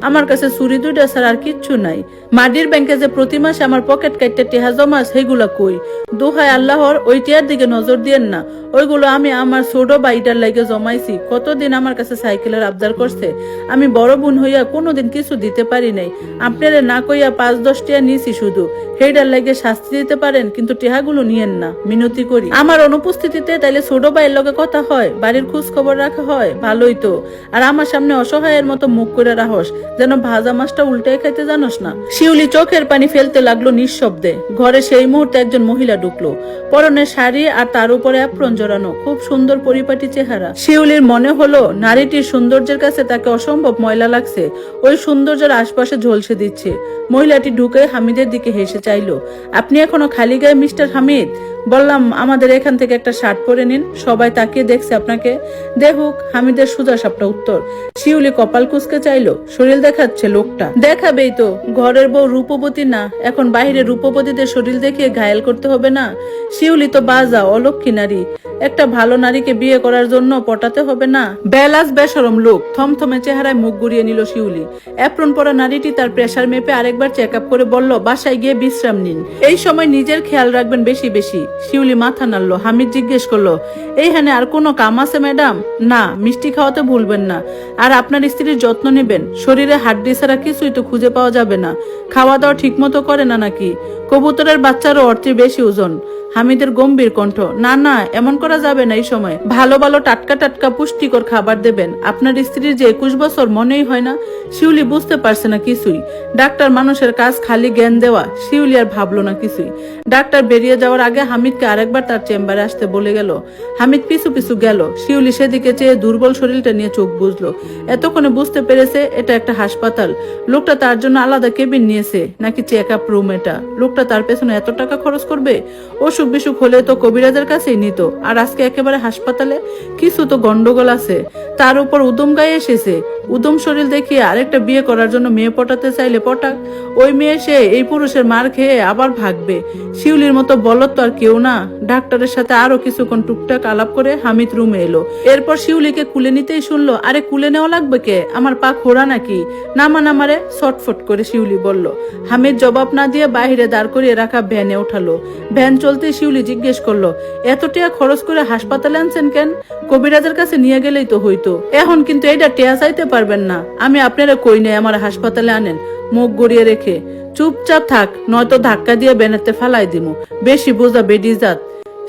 আমার কাছে চুরি দুইটা ছাড়া আর কিচ্ছু নাই। মাটির ব্যাংকে যে প্রতি মাসে আমার পকেট কাটতে টেহা জমা, সেগুলা কই? দোহাই আল্লাহর, ওই টিয়ার দিকে নজর দিয়েন না। ওইগুলো আমি আমার ছোট বাইটার লাগে জমাইছি। কতদিন আমার কাছে সাইকেলের আবদার করছে, আমি বড় বোন হইয়া কোনোদিন কিছু দিতে পারি নাই। আপনার আপনারে না কইয়া 5-10 টিয়া নিছি শুধু, হেডার লাগে শাস্তি দিতে পারেন, কিন্তু টেহাগুলো নিয়েন না, মিনতি করি। আমার অনুপস্থিতিতে তাইলে ছোট ভাইয়ের লগে কথা হয়, বাড়ির খোঁজ খবর রাখা হয়, ভালোই তো। আর আমার সামনে অসহায়ের মতো মুখ করে রাহস, যেন ভাজা মাছটা উল্টাই খাইতে জানোস না। শিউলি চোখের পানি ফেলতে লাগলো নিঃশব্দে। ঘরে সেই মুহূর্তে একজন মহিলা ঢুকলো, পরনে শাড়ি আর তার উপরে অ্যাপ্রন জড়ানো, খুব সুন্দর পরিপাটি চেহারা। শিউলির মনে হলো নারীটির সৌন্দর্যের কাছে তাকে অসম্ভব ময়লা লাগছে, ওই সৌন্দর্যের আশপাশে ঝলসে দিচ্ছে। মহিলাটি ঢুকে হামিদের দিকে হেসে চাইলো, আপনি এখনো খালি গায়ে মিস্টার হামিদ? বললাম আমাদের এখান থেকে একটা শার্ট পরে নিন, সবাই তাকিয়ে দেখছে আপনাকে। দেখুক হামিদের সোজা সাপটা উত্তর। শিউলি কপাল কুঁচকে চাইলো, শরীর দেখাচ্ছে লোকটা। দেখাবেই তো, ঘরের বউ রূপবতী না, এখন বাইরে রূপবতীদের শরীর দেখিয়ে ঘায়েল করতে হবে না? শিউলি তো বাজা অলক্ষী নারী, একটা ভালো নারীকে বিয়ে করার জন্য পটাতে হবে না? বেলাস বেশরম লোক। থমথমে চেহারায় মুখ ঘুরিয়ে নিল শিউলি। অ্যাপ্রন পরা নারীটি তার প্রেসার মেপে আরেকবার চেক আপ করে বলল, বাসায় গিয়ে বিশ্রাম নিন, এই সময় নিজের খেয়াল রাখবেন বেশি বেশি। শিউলি মাথা নাড়লো। হামিদ জিজ্ঞেস করলো, এইখানে আর কোনো কাম আছে ম্যাডাম? না, মিষ্টি খাওয়াতে ভুলবেন না, আর আপনার স্ত্রীর যত্ন নেবেন। শরীরে হাড্ডি ছাড়া কিছুই তো খুঁজে পাওয়া যাবে না। খাওয়া দাওয়া ঠিক মতো করে না নাকি? কবুতরের বাচ্চারও অর্থের বেশি ওজন। হামিদের গম্ভীর কণ্ঠ, না না, এমন করা যাবে না, এই সময় ভালো ভালো টাটকা টাটকা পুষ্টিকর খাবার দেবেন। আপনার স্ত্রীর যে 21 বছর, মনেই হয় না? শিউলি বুঝতে পারছে না কিছুই। ডাক্তার মানুষের কাজ খালি জ্ঞান দেওয়া। শিউলি আর ভাবলো না কিছুই। ডাক্তার বেরিয়ে যাওয়ার আগে হামিদকে আরেকবার তার চেম্বারে আসতে বলে গেল। হামিদ পিছু পিছু গেল। শিউলি সেদিকে চেয়ে দুর্বল শরীরটা নিয়ে চোখ বুঝলো। এতক্ষণে বুঝতে পেরেছে এটা একটা হাসপাতাল। লোকটা তার জন্য আলাদা কেবিন নিয়েছে নাকি চেক আপ রুম। এটা লোকটা তার পেছনে এত টাকা খরচ করবে? অসুখ বিসুখ হলে তো কবিরাজের কাছেই নিত, আর আজকে একেবারে হাসপাতালে? কিছু তো গন্ডগোল আছে। তার উপর উদম গায়ে এসেছে। উদম শরীর দেখিয়ে আরেকটা বিয়ে করার জন্য মেয়ে পটাতে চাইলে পটাক। ওই মেয়ে সে এই পুরুষের মার খেয়ে আবার ভাগবে। শিউলির মতো বলত তো আর কেউ না। ডাক্তারের সাথে আরো কিছুক্ষণ টুকটাক আলাপ করে হামিদ রুমে এলো। এরপর শিউলিকে কুলে নিতেই শুনলো, আরে কুলে নেওয়া লাগবে কে? আমার পা খোড়া নাকি? নামা নামারে, ছটফট করে শিউলি বলল। হামিদ জবাব না দিয়ে বাহিরে দাঁড় করিয়ে রাখা ভ্যানে ওঠালো। ভ্যান চলতে শিউলি জিজ্ঞেস করলো, এত টাকা খরচ করে হাসপাতালে আনছেন কেন? কবিরাজের কাছে নিয়ে গেলেই তো হইতো। এখন কিন্তু এইটা টেয়া চাইতে পারবেন না। আমি আপনারা কই নাই আমার হাসপাতালে আনেন। মুখ গড়িয়ে রেখে চুপচাপ থাক, নয়তো ধাক্কা দিয়ে বেনাতে ফালাই দিমু। বেশি বোঝা বেডিজাত।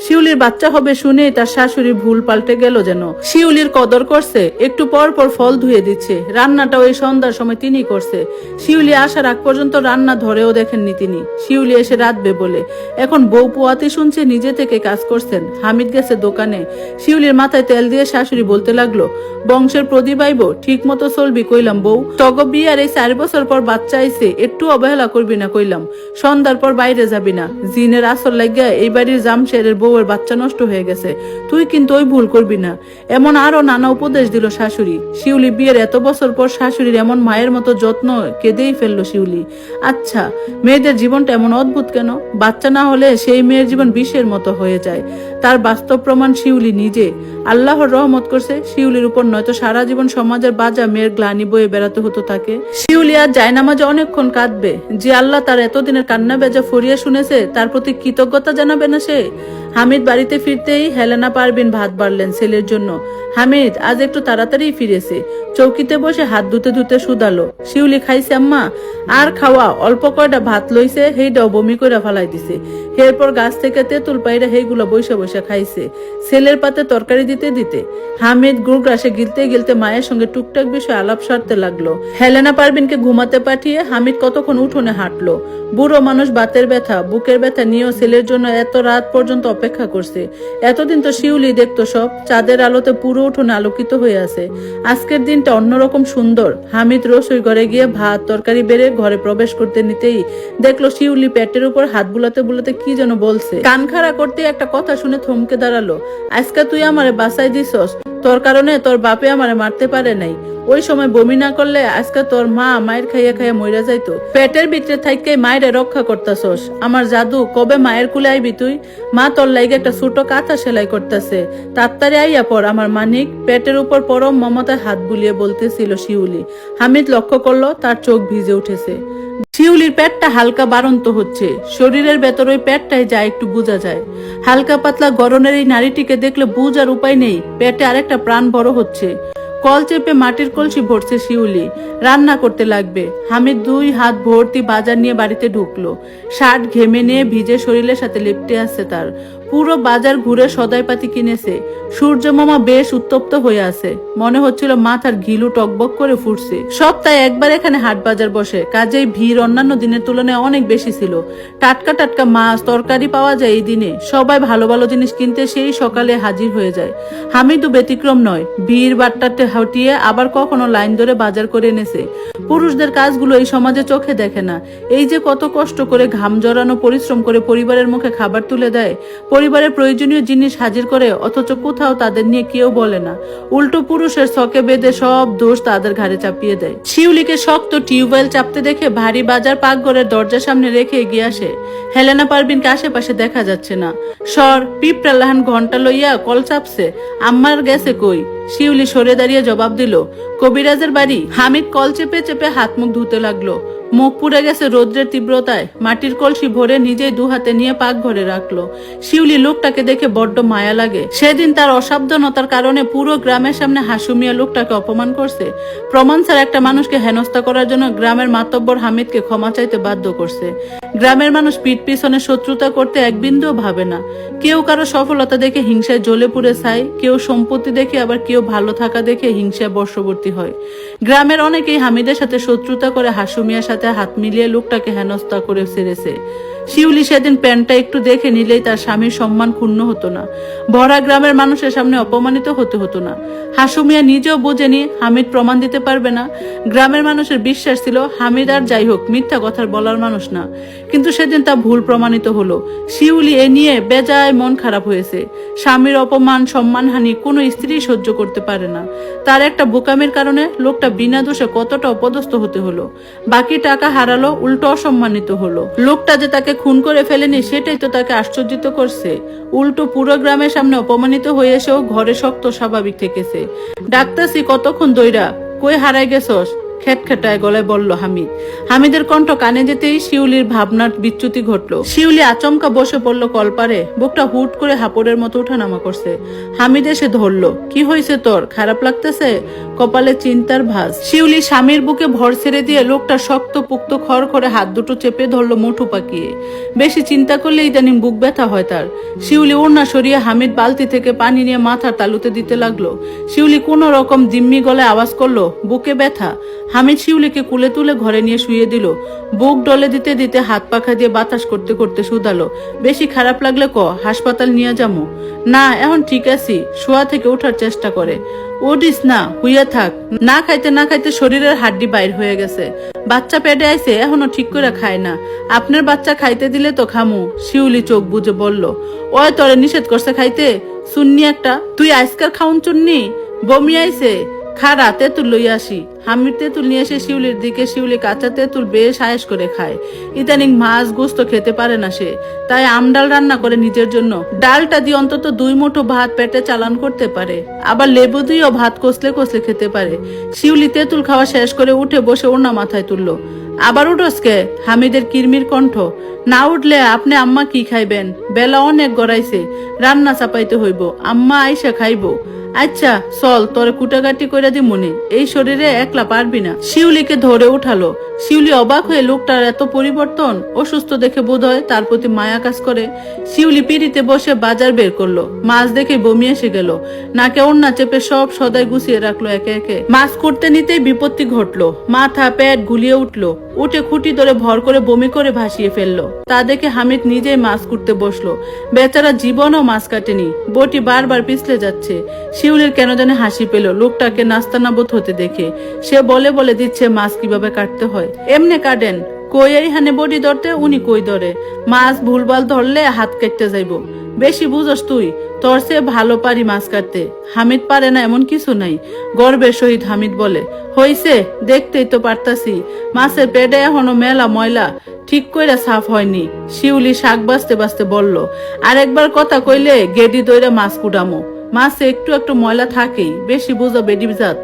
শিউলির বাচ্চা হবে শুনে তার শাশুড়ি ভুল পাল্টে গেল যেন। শিউলির কদর করছে, একটু পর পর ফল ধুয়ে দিচ্ছে। রান্নাটাও এই সন্ধ্যার সময় তিনি করছে। শিউলি আসার আগ পর্যন্ত রান্না ধরেও দেখেননি তিনি। শিউলি এসে রাঁধবে বলে এখন বউ পোয়াতে শুনছে, নিজে থেকে কাজ করছেন। হামিদ গেছে দোকানে। শিউলির মাথায় তেল দিয়ে শাশুড়ি বলতে লাগলো, বংশের প্রদীপ আইব, ঠিক মতো চলবি কইলাম বউ। তগ বিয়ার এই 4 বছর পর বাচ্চা আইছে, একটু অবহেলা করবি না কইলাম। সন্ধ্যার পর বাইরে যাবি না। জিনের আসর লাগিয়া এই বাড়ির জামশেরের বউয়ের বাচ্চা নষ্ট হয়ে গেছে, তুই কিন্তু ওই ভুল করবি না। এমন আরো নানা উপদেশ দিল শাশুড়ি। শিউলি বিয়ের এত বছর পর শাশুড়ির এমন মায়ের মতো যত্ন কেঁদেই ফেললো শিউলি। আচ্ছা, মেয়েদের জীবনটা এমন অদ্ভুত কেন? বাচ্চা না হলে সেই মেয়ের জীবন বিষের মতো হয়ে যায়। তার বাস্তব প্রমাণ শিউলি নিজে। আল্লাহর রহমত করছে শিউলির উপর, নয়তো সারা জীবন সমাজের বাজা মেয়ের গ্লানি বয়ে বেড়াতে হতো তাকে। শিউলি আর জায়নামাজে অনেকক্ষণ কাঁদবে। যে আল্লাহ তার এতদিনের কান্না বেজা ফরিয়া শুনেছে, তার প্রতি কৃতজ্ঞতা জানাবে না সে? হামিদ বাড়িতে ফিরতেই হেলেনা পারভিন ভাত বাড়লেন ছেলের জন্য। হামিদ আজ একটু তাড়াতাড়ি ফিরেছে। চৌকিতে বসে হাত ধুতে ধুতে শুধালো, শিউলি খাইছে আম্মা? আর খাওয়া, অল্প কয়টা ভাত লইছে, সেইটাও বমি করে ফালাই দিছে। এরপর গাছ থেকে তেঁতুল পাইরা সেইগুলো বসে বসে খাইছে, ছেলের পাতে তরকারি দিতে দিতে। হামিদ গুড়গ্রাসে গিলতে গিলতে মায়ের সঙ্গে টুকটাক বিষয় আলাপ সারতে লাগলো। হেলেনা পারভিনকে ঘুমাতে পাঠিয়ে হামিদ কতক্ষণ উঠোনে হাঁটলো। বুড়ো মানুষ বাতের ব্যথা, বুকের ব্যথা নিয়েও ছেলের জন্য এত রাত পর্যন্ত অপেক্ষা করছে। এতদিন তো শিউলি দেখতো সব, চাঁদের আলোতে পুরো উঠোনে আলোকিত হয়ে আছে। আজকের দিনটা অন্যরকম সুন্দর। হামিদ রসোই ঘরে গিয়ে ভাত তরকারি বেড়ে ঘরে প্রবেশ করতে নিতেই দেখলো শিউলি পেটের উপর হাত বুলাতে বুলাতে কি যেন বলছে। কান খাড়া করতে একটা কথা শুনে থমকে দাঁড়ালো। আজকে তুই আমারে বাঁচাই দিছস, তোর কারণে তোর বাপে আমারে মারতে পারে নাই। ওই সময় বমি না করলে আজকে তোর মা মায়ের খাইয়া খাইয়া মইরা যাইতো। পেটের ভিতরে থাইকে মায়ের রক্ষা করতাছস। আমার জাদু, কবে মায়ের কুলে আইবি তুই? মা তোর লাইগে একটা ছোট কাঁথা সেলাই করতেছে, তাড়াতাড়ি আইয়া পর আমার মানিক। পেটের উপর পরম মমতায় হাত বুলিয়ে বলতেছিল শিউলি। হামিদ লক্ষ্য করলো তার চোখ ভিজে উঠেছে। শিউলির পেটটা হালকা বাড়ন্ত হচ্ছে। শরীরের ভেতর ওই পেটটাই যা একটু বোঝা যায়। হালকা পাতলা গরনের এই নারীটিকে দেখলে বুঝার উপায় নেই পেটে আরেকটা প্রাণ বড় হচ্ছে। কল চেপে মাটির কলসি ভরছে শিউলি। রান্না করতে লাগবে। হামিদ 2 হাত ভর্তি বাজার নিয়ে বাড়িতে ঢুকলো। শার্ট ঘেমে নিয়ে ভিজে শরীরের সাথে লিপটে আছে তার। পুরো বাজার ঘুরে সদাইপাতি কিনেছে। সূর্য মামা বেশ উত্তপ্ত হয়ে আছে। মনে হচ্ছিল মাথার ঘিলু টকবক করে ফুটছে। সপ্তাহে একবার এখানে হাট বাজার বসে, কাজেই ভিড় অন্যান্য দিনের তুলনায় অনেক বেশি ছিল। টাটকা টাটকা মাছ তরকারি পাওয়া যায় এই দিনে। সবাই ভালো ভালো জিনিস কিনতে সেই সকালে হাজির হয়ে যায়। হামিদও ব্যতিক্রম নয়। ভিড় বাট্টাতে হটিয়ে আবার কখনো লাইন ধরে বাজার করে এনেছে। পুরুষদের কাজগুলো এই সমাজে চোখে দেখে না। এই যে কত কষ্ট করে ঘাম জড়ানো পরিশ্রম করে পরিবারের মুখে খাবার তুলে দেয়, পরিবারের প্রয়োজনীয় জিনিস হাজির করে, অথচ কোথাও তাদের নিয়ে কেউ বলে না। উল্টো পুরুষের ছকে বেঁধে সব দোষ তাদের ঘাড়ে চাপিয়ে দেয়। শিউলিকে শক্ত টিউবওয়েল চাপতে দেখে ভারী বাজার পাকঘরের দরজার সামনে রেখে এগিয়ে আসে। হেলেনা পারভিনকে আশেপাশে দেখা যাচ্ছে না। সর পিঁপড়া লাহান ঘন্টা লইয়া কল চাপছে। আম্মার গেছে কই? শিউলি সরে দাঁড়িয়ে জবাব দিল, কবিরাজের বাড়ি। হামিদ কল চেপে চেপে হাত মুখ ধুতে লাগলো। মুখ পুড়ে গেছে রৌদ্রের তীব্রতায়। মাটির কলসি ভরে নিজেই 2 হাতে নিয়ে পাকঘরে রাখলো। শিউলি লোকটাকে দেখে বড্ড মায়া লাগে। সেদিন তার অসাবধানতার কারণে পুরো গ্রামের সামনে হাসুমিয়া লোকটাকে অপমান করছে। প্রমাণ ছাড়া একটা মানুষকে হেনস্থা করার জন্য গ্রামের মাতব্বর হামিদকে ক্ষমা চাইতে বাধ্য করছে। গ্রামের মানুষ পিঠ পিছনে শত্রুতা করতে এক বিন্দুও ভাবে না। কেউ কারো সফলতা দেখে হিংসায় জ্বলে পুড়ে চায়, কেউ সম্পত্তি দেখে, আবার কেউ ভালো থাকা দেখে হিংসায় বর্ষবর্তী হয়। গ্রামের অনেকেই হামিদের সাথে শত্রুতা করে হাসুমিয়ার সাথে হাত মিলিয়ে লোকটাকে হেনস্থা করে ছেড়েছে। শিউলি সেদিন প্যান্টটা একটু দেখে নিলেই তার স্বামীর সম্মান ক্ষুণ্ণ হতো না। ভরা গ্রামের মানুষের সামনে অপমানিত হতে হতো না। হাসুমিয়া নিজেও বোঝেনি হামিদ প্রমাণ দিতে পারবে না। গ্রামের মানুষের বিশ্বাস ছিল হামিদ আর যাই হোক মিথ্যা কথার বলার মানুষ না। কিন্তু সেদিন তা ভুল প্রমাণিত হলো। শিউলি এ নিয়ে বেজায় মন খারাপ হয়েছে। স্বামীর অপমান সম্মানহানি কোনো স্ত্রী সহ্য করতে পারে না। তার একটা বোকামের কারণে লোকটা বিনা দোষে কতটা অপদস্থ হতে হলো। বাকি টাকা হারালো, উল্টো অসম্মানিত হলো। লোকটা যে তাকে খুন করে ফেলেনি সেটাই তো তাকে আশ্চর্যিত করছে। উল্টো পুরো গ্রামের সামনে অপমানিত হয়ে এসেও ঘরে শক্ত স্বাভাবিক থেকেছে। ডাক্তারসি কতক্ষণ দইরা, কই হারাই গেছস? খেটখেটায় গলায় বলল হামিদ। হামিদের কণ্ঠ কানে যেতেই শিউলির ভাবনার বিচ্যুতি ঘটল। শিউলি আচমকা বসে পড়ল কলপারে। বুকটা হুট করে হাপড়ের মতো উঠানামা করছে। হামিদ এসে ধরলো। কি হয়েছে তোর? খারাপ লাগতেছে? কপালে চিন্তার ভাঁজ। শিউলি স্বামীর বুকে ভর ছেড়ে দিয়ে লোকটা শক্ত পুক্ত খড় করে হাত দুটো চেপে ধরলো মুঠো পাকিয়ে। বেশি চিন্তা করলে ইদানিং বুক ব্যথা হয় তার। শিউলি ওড়না সরিয়ে হামিদ বালতি থেকে পানি নিয়ে মাথার তালুতে দিতে লাগলো। শিউলি কোন রকম জিম্মি গলায় আওয়াজ করলো, বুকে ব্যথা। হামিদ শিউলিকে কুলে তুলে ঘরে নিয়ে শুয়ে দিল। বুক ডলে দিতে দিতে হাত পাখা দিয়ে বাতাস করতে করতে শুধালো, বেশি খারাপ লাগলে ক, হাসপাতাল নিয়ে যাবো? না, এখন ঠিক আছি। শোয়া থেকে ওঠার চেষ্টা করে। ওডিস না, হুইয়া থাক। না খাইতে না খাইতে শরীরের হাড্ডি বাইর হয়ে গেছে। বাচ্চা পেটে আইছে, এখনো ঠিক করে খায় না। আপনার বাচ্চা খাইতে দিলে তো খামু। শিউলি চোখ বুঝে বলল, ওই তোরে নিষেধ করছে খাইতে? সুন্নি একটা, তুই আজকাল খাউন চুন্নি? বমি আইছে, খারা তেঁতুল লইয়া আসি। হামিদ তেঁতুল নিয়ে এসে শিউলির দিকে। শিউলি কাঁচা তেঁতুল বেশ আয়েস করে খায়। ইদানিং মাছ গোস্ত খেতে পারে না সে, তাই আমডাল রান্না করে নিজের জন্য। ডালটা দিয়ে অন্তত 2 মুঠো ভাত পেটে চালান করতে পারে। আবার লেবু দিয়েও ভাত কষলে কষলে খেতে পারে। শিউলি তেঁতুল খাওয়া শেষ করে উঠে বসে ওড়না মাথায় তুললো। আবার উঠোসকে? হামিদের কিরমির কণ্ঠ। না উঠলে আপনি আম্মা কি খাইবেন? বেলা অনেক গড়াইছে, রান্না চাপাইতে হইব। আম্মা আইসা খাইব। আচ্ছা চল, তোরে কুটাকাটি করে দি মনে, এই শরীরে একলা পারবি না। শিউলিকে ধরে উঠালো। শিউলি অবাক হয়ে লোকটার এত পরিবর্তন। অসুস্থ দেখে বোধ হয় তার প্রতি মায়া কাজ করে। শিউলি পিড়িতে বসে বাজার বের করলো। মাছ দেখে বমি এসে গেল। নাকে ওড়না চেপে সব সদাই গুছিয়ে রাখলো একে একে। মাছ করতে নিতেই বিপত্তি ঘটলো। মাথা পেট গুলিয়ে উঠলো। উঠে খুঁটি ধরে ভর করে বমি করে ভাসিয়ে ফেললো। তা দেখে হামিদ নিজেই মাছ কুটতে বসলো। বেচারা জীবনও মাছ কাটেনি। বটি বারবার পিছলে যাচ্ছে। শিউলির কেন জানে হাসি পেল লোকটাকে নাস্তানাবোধ হতে দেখে। সে বলে বলে দিচ্ছে মাছ কিভাবে কাটতে হয়। এমনে কাটেন, কই এইখানে বডি ধরতে, উনি কই ধরে। মাছ ভুলভাল ধরলে হাত কাটতে যাইব। বেশি বুঝস তুই, তোর সে ভালো পারি মাছ কাটতে। হামিদ পারে না এমন কিছু নাই, গর্বের সহিত হামিদ বলে। হইছে, দেখতেই তো পারতাছি মাছের পেটে এখনো মেলা ময়লা, ঠিক কইরা সাফ হয়নি। শিউলি শাক বাঁচতে বাঁচতে বলল, আরেকবার কথা কইলে গেডি দইরা মাছ কুটামো। মাছে একটু একটু ময়লা থাকেই, বেশি বুঝো বেডি জাত।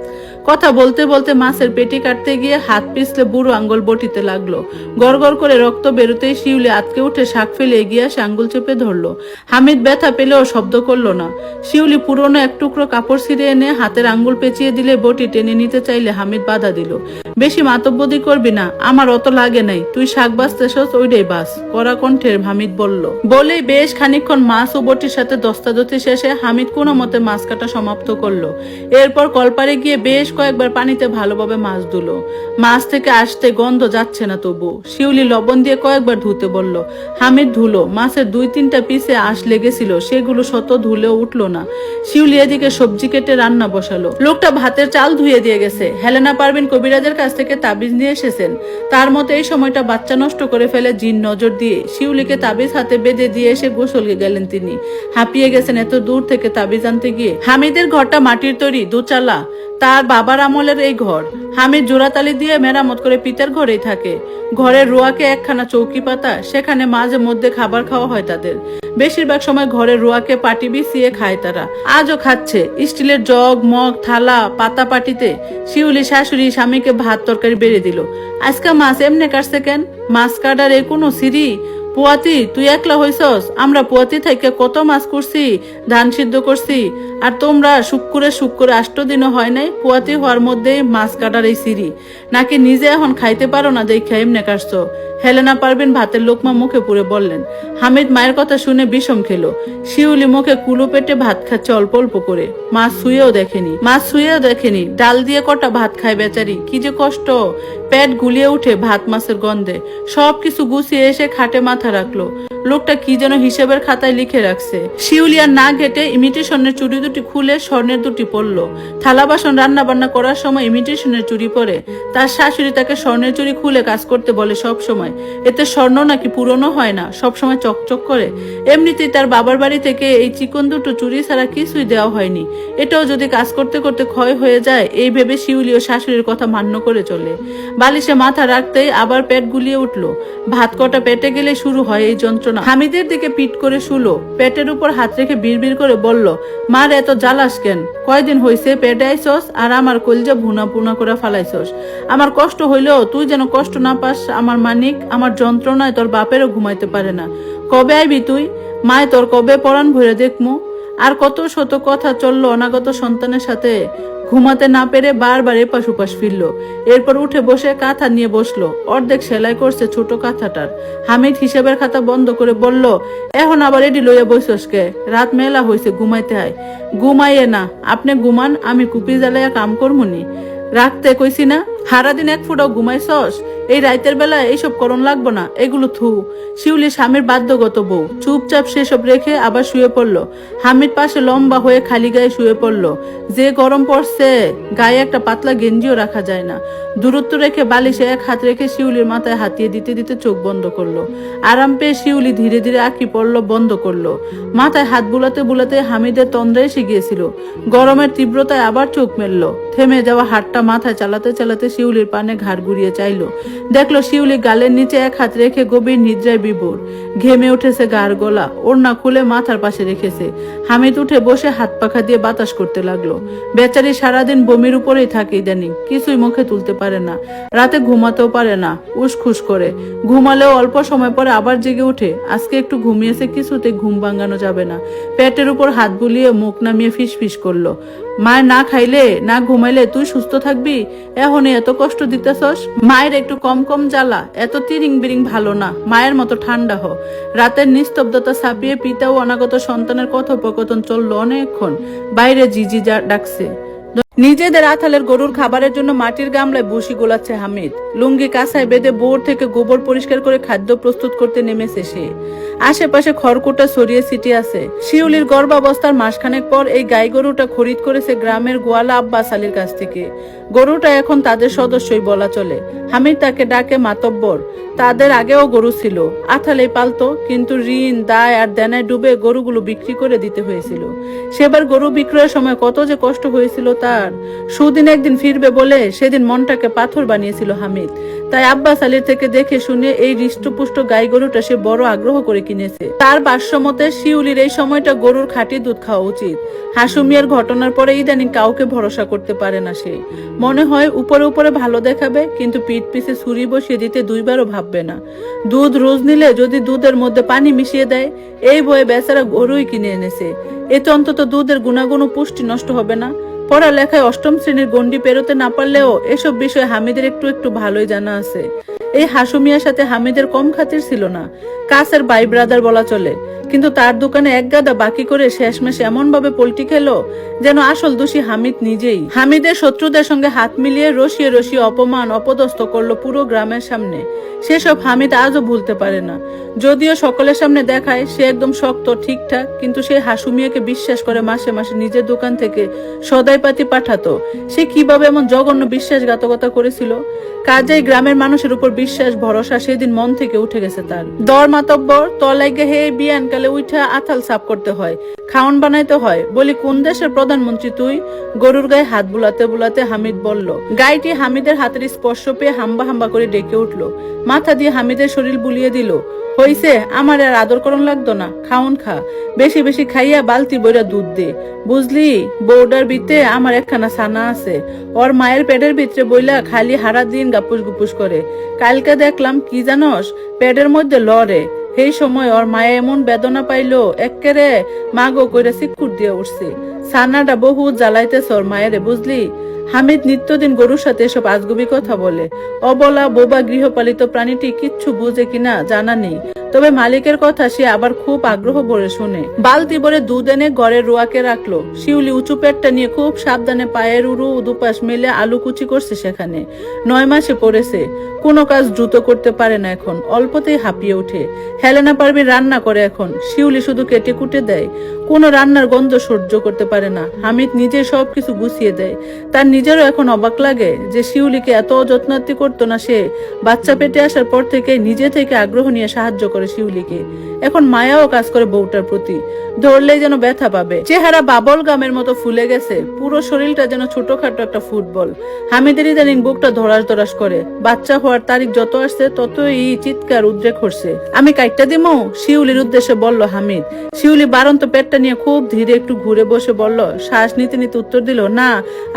কথা বলতে বলতে মাছের পেটি কাটতে গিয়ে হাত পিছলে বুড়ো আঙ্গুল বটিতে লাগলো। গড়গড় করে রক্ত বেরোতেই শিউলি আতকে উঠে শাক ফেলে এগিয়ে আসে আঙ্গুল চেপে ধরলো। হামিদ ব্যথা পেলেও শব্দ করলো না। শিউলি পুরনো এক টুকরো কাপড় ছিঁড়ে এনে হাতের আঙ্গুল পেঁচিয়ে দিলে বটি টেনে নিতে চাইলে হামিদ বাধা দিল। বেশি মাতব্বদি করবি না, আমার অত লাগে নাই, তুই শাক বাঁচতেছস ওইটাই বাস, কড়া কণ্ঠে হামিদ বলল। বলেই বেশ খানিকক্ষণ মাছ ও বটির সাথে দস্তাদস্তি শেষে হামিদ কোনো মতে মাছ কাটা সমাপ্ত করলো। এরপর কলপারে গিয়ে বেশ কয়েকবার পানিতে ভালোভাবে মাছ ধুলো। মাছ থেকে আসতে গন্ধ যাচ্ছে না তবু। শিউলি লবণ দিয়ে কয়েকবার ধুতে বলল। হামিদ ধুলো। মাছের 2-3টা পিসে আঁশ লেগেছিল, সেগুলো শত ধুলেও উঠলো না। শিউলি এদিকে সবজি কেটে রান্না বসালো। লোকটা ভাতের চাল ধুয়ে দিয়ে গেছে। হেলেনা পারভিন কবিরাজের কাছ থেকে তাবিজ নিয়ে এসেছেন। তার মতে এই সময়টা বাচ্চা নষ্ট করে ফেলে জিন নজর দিয়ে। শিউলিকে তাবিজ হাতে বেঁধে দিয়ে এসে গোসলে গেলেন তিনি। হাঁপিয়ে গেছেন এত দূর থেকে তাবিজ আনতে গিয়ে। হামিদের ঘরটা মাটির তৈরি, দোচালা। তার বাবার আমলের এই ঘর। হামিদ জোড়াতালি দিয়ে মেরামত করে পিতার ঘরেই থাকে। ঘরের রোয়াকে একখানা চৌকি পাতা, সেখানে মাঝে মধ্যে খাবার খাওয়া হয় তাদের। বেশিরভাগ সময় ঘরের রোয়াকে পাটি বিছিয়ে খায় তারা। আজও খাচ্ছে। স্টিলের জগ, মগ, থালা, পাতা পাটিতে। শিউলি শাশুড়ি স্বামীকে ভাত তরকারি বেড়ে দিল। আজকে মাছ এমনি কাটছে কেন? মাছ কাটার এ কোনো সিঁড়ি? পুয়াতি, তুই একলা হইছস? আমরা পুয়াতি থেকে কত মাছ করছি, ধান সিদ্ধ করছি, আর তোমরা শুক্রে 8 দিনও হয় নাই। পুয়াতি হওয়ার মধ্যে মাছ কাটার এই সিঁড়ি নাকি নিজে এখন খাইতে পারো না দেখে এমনে কাটছো? হেলেনা পারভিন ভাতের লোকমা মুখে পুরে বললেন। হামিদ মায়ের কথা শুনে বিষম খেলো। শিউলি মুখে কুলো পেটে ভাত খাচ্ছে অল্প অল্প করে। মাছ ছুঁয়েও দেখেনি। ডাল দিয়ে কটা ভাত খায় বেচারি, কি যে কষ্ট। পেট গুলিয়ে উঠে ভাত মাছের গন্ধে। সবকিছু গুছিয়ে এসে খাটে মাথা রাখলো। লোকটা কি যেন হিসেবের খাতায় লিখে রাখছে। শিউলি আর না ঘেটে ইমিটেশনের চুড়ি দুটি খুলে স্বর্ণের দুটি পরলো। থালা বাসন রান্না বান্না করার সময় ইমিটেশনের চুড়ি পরে। তার শাশুড়ি তাকে স্বর্ণের চুড়ি খুলে কাজ করতে বলে সব সময়। এতে স্বর্ণ নাকি পুরনো হয় না, সব সময় চকচক করে। এমনিতেই তার বাবার বাড়ি থেকে এই চিকন দুটো চুড়ি ছাড়া কিছুই দেওয়া হয়নি। এটাও যদি কাজ করতে করতে ক্ষয় হয়ে যায় এই ভেবে শিউলি ও শাশুড়ির কথা মান্য করে চলে। বালিশে মাথা রাখতেই আবার পেট গুলিয়ে উঠলো। ভাত কটা পেটে গেলে শুরু হয় এই যন্ত্রণা। হামিদের দিকে পিট করে শুলো। পেটের উপর হাত রেখে বিড়বিড় করে বলল, মার এত জ্বালাস কেন? কয়দিন হইছে পেটে আইসস আর আমার কলজা ভুনা পুনা করে ফালাইছস। আমার কষ্ট হইলেও তুই যেন কষ্ট না পাস আমার মানিক। আমার যন্ত্রণায় তোর বাপেরও ঘুমাইতে পারে না। কবে আইবি তুই? মায় তোর কবে পরাণ ভরে দেখমু। আর কত শত কথা চললো অনাগত সন্তানের সাথে। ঘুমাতে না পেরে বারবার এপাশ ওপাশ ফিরল। এরপর উঠে বসে কাঁথা নিয়ে বসলো। অর্ধেক সেলাই করছে ছোট কাঁথাটার। হামিদ হিসেবের খাতা বন্ধ করে বলল, এখন আবার এডি লইয়া বসসকে? রাত মেলা হয়েছে, ঘুমাইতে হয়। ঘুমাইয়ে না, আপনি ঘুমান, আমি কুপি জ্বালাইয়া কাম করমুনি। রাখতে কইছি না? সারাদিন এক ফুটাও ঘুমাইছস? এই রাইতের বেলায় এইসব করণ লাগবো না, এগুলো থু। শিউলি স্বামীর বাধ্যগত বউ। চুপচাপ সেসব রেখে আবার শুয়ে পড়লো। হামিদ পাশে লম্বা হয়ে খালি গায়ে শুয়ে পড়লো। যে গরম পড়ছে, গায়ে একটা পাতলা গেঞ্জিও রাখা যায় না। দূরত্ব রেখে বালিশে এক হাত রেখে শিউলির মাথায় হাতিয়ে দিতে দিতে চোখ বন্ধ করলো। আরাম পেয়ে শিউলি ধীরে ধীরে আঁকি পড়লো, বন্ধ করলো। মাথায় হাত বুলাতে বুলাতে হামিদের তন্দ্রা এসে গিয়েছিল। গরমের তীব্রতায় আবার চোখ মেললো। থেমে যাওয়া হাতটা মাথায় চালাতে চালাতে শিউলির পানে ঘাড় ঘুরিয়ে চাইলো। দেখলো শিউলি গালের নিচে এক হাত রেখে গভীর নিদ্রায় বিভোর। ঘেমে উঠেছে গাড় গলা। ওড়না খুলে মাথার পাশে রেখেছে। হামিদ উঠে বসে হাত পাখা দিয়ে বাতাস করতে লাগলো। বেচারি সারাদিন বমির উপরেই থাকে ইদানিং, কিছুই মুখে তুলতে পারে না। রাতে ঘুমাতেও পারে না, উসখুস করে। ঘুমালেও অল্প সময় পরে আবার জেগে উঠে। আজকে একটু ঘুমিয়েছে, কিছুতে ঘুম ভাঙানো যাবে না। পেটের উপর হাত বুলিয়ে মুখ নামিয়ে ফিসফিস করলো, মায়ের না খাইলে না ঘুমাইলে তুই সুস্থ থাকবি? এখনই এত কষ্ট দিতেছস? মায়ের একটু কম কম জ্বালা, এত তিরিং বিরিং ভালো না। মায়ের মতো ঠান্ডা হ। রাতের নিস্তব্ধতা ছাপিয়ে পিতা ও অনাগত সন্তানের কথোপকথন চললো অনেকক্ষণ। বাইরে জিজি ডাকছে। নিজেদের আথালের গরুর খাবারের জন্য মাটির গামলায় বসি গোলাচ্ছে হামিদ। লুঙ্গি কাঁসায় বেঁধে বোর থেকে গোবর পরিষ্কার করে খাদ্য প্রস্তুত করতে নেমেছে সে। আশেপাশে খড়কুটা ছড়িয়ে ছিটিয়ে আছে। শিউলির গর্ভাবস্থার মাসখানেক পর এই গাই গরুটা খরিদ করেছে গ্রামের গোয়ালা আব্বাস আলীর কাছ থেকে। গরুটা এখন তাদের সদস্যই বলা চলে। হামিদ তাকে ডাকে মাতব্বর। তাদের আগেও গরু ছিল, আঠালেই পালতো, কিন্তু ঋণ দায় আর দেনায় ডুবে গরুগুলো বিক্রি করে দিতে হয়েছিল। সেবার গরু বিক্রয়ের সময় কত যে কষ্ট হয়েছিল তার। সুদিন একদিন ফিরবে বলে সেদিন মনটাকে পাথর বানিয়েছিল হামিদ। তাই আব্বাস আলীর থেকে দেখে শুনে এই হৃষ্টপুষ্ট গাই গরুটা সে বড় আগ্রহ করে কিনেছে। তার ভাষ্যমতে শিউলির এই সময়টা গরুর খাঁটি দুধ খাওয়া উচিত। হাসুমিয়ার ঘটনার পরে ইদানিং কাউকে ভরসা করতে পারে না সে। মনে হয় উপরে উপরে ভালো দেখাবে, কিন্তু পিঠ পিছে ছুরি বসিয়ে দিতে দুইবারও ভাববে না। দুধ রোজ নিলে যদি দুধের মধ্যে পানি মিশিয়ে দেয়, এই বয়ে বেচারা গরুই কিনে এনেছে। এতে অন্তত দুধের গুণাগুণ ও পুষ্টি নষ্ট হবে না। পড়ালেখায় অষ্টম শ্রেণীর গণ্ডি পেরোতে না পারলেও এসব বিষয়ে হামিদের একটু একটু ভালোই জানা আছে। এই হাসুমিয়ার সাথে হামিদের কম খাতির ছিল না, কাছের ভাই ব্রাদার বলা চলে। কিন্তু তার দোকানে এক গাদা বাকি করে শেষমেশ এমন ভাবে পল্টি খেলো যেন আসল দোষী হামিদ নিজেই। হামিদের শত্রুদের সঙ্গে হাত মিলিয়ে রসিয়ে রসিয়ে অপমান অপদস্থ করলো পুরো গ্রামের সামনে। সেসব হামিদ আজও ভুলতে পারে না। যদিও সকলের সামনে দেখায় সে একদম শক্ত ঠিকঠাক, কিন্তু সে হাসুমিয়াকে বিশ্বাস করে মাসে মাসে নিজের দোকান থেকে সদাইপাতি পাঠাতো। সে কিভাবে এমন জঘন্য বিশ্বাসঘাতকতা করেছিল। কাজেই গ্রামের মানুষের উপর বিশ্বাস ভরসা সেদিন মন থেকে উঠে গেছে তার। দর মাতব্বর তলাইগে হে বিয়ানকালে উঠা আথাল সাফ করতে হয়, খাওয়ান বানাইতে হয়। বলি কোন দেশের প্রধানমন্ত্রী তুই? গরুর গায়ে হাত বুলাতে বুলাতে হামিদ বলল। গাইটি হামিদের হাতের স্পর্শ পেয়ে হাম্বা হাম্বা করে ডেকে উঠলো। মাথা দিয়ে হামিদের শরীর বুলিয়ে দিল। হইছে, আমার আর আদর করণ লাগতো না, খাওন খা, বেশি বেশি খাইয়া বালতি বইরা দুধ দে। বুঝলি, বউডার ভিতরে আমার একখানা ছানা আছে, ওর মায়ের পেটের ভিতরে বইলা খালি হারা দিন গাপুস গুপুস করে। কালকে দেখলাম কি জানস, পেটের মধ্যে লড়ে। সেই সময় ওর মায়ে এমন বেদনা পাইলো, এক্কেরে মাগো কইরা চিকুর দিয়ে উঠছে। ছানাটা বহু জ্বালাইতেছে ওর মায়েরে, বুঝলি। হামিদ নিত্যদিন গরুর সাথে এসব আজগুবি কথা বলে। অবলা বোবা গৃহপালিত প্রাণীটি কিচ্ছু বুঝে কিনা জানা নেই, তবে মালিকের কথা সে আবার খুব আগ্রহ ভরে শুনে। বালতি ভরে দুধ এনে ঘরের রোয়াকে রাখলো। শিউলি উঁচু পেটটা নিয়ে খুব সাবধানে পায়ের উরু দুপাশ মেলে আলু কুচি করছে সেখানে। 9 মাসে পড়েছে, কোনো কাজ দ্রুত করতে পারে না এখন, অল্পতেই হাঁপিয়ে ওঠে। হেলেনা পারবি রান্না করে এখন, শিউলি শুধু কেটে কুটে দেয়। কোনো রান্নার গন্ধ সহ্য করতে পারে না। হামিদ নিজে সবকিছু গুছিয়ে দেয়। তার নিজেরও এখন অবাক লাগে যে শিউলিকে এত যত্নার্থী করতো না সে। বাচ্চা পেটে আসার পর থেকে নিজে থেকে আগ্রহ নিয়ে সাহায্য করে শিউলিকে। এখন মায়াও কাজ করে বউটার প্রতি, ধরলেই যেন ব্যথা পাবে। চেহারা বাবল গামের মতো ফুলে গেছে, পুরো শরীরটা যেন ছোটখাটো একটা ফুটবল। হামিদের ইদানিং বুকটা ধরাস ধরাস করে। বাচ্চা হওয়ার তারিখ যত আসছে ততই চিৎকার উদ্রেক হচ্ছে। আমি কাইটটা দিমো, শিউলির উদ্দেশ্যে বলল হামিদ। শিউলি বারন্ত পেটটা নিয়ে খুব ধীরে একটু ঘুরে বসে বলল, শ্বাস নিতে নিতে উত্তর দিল, না,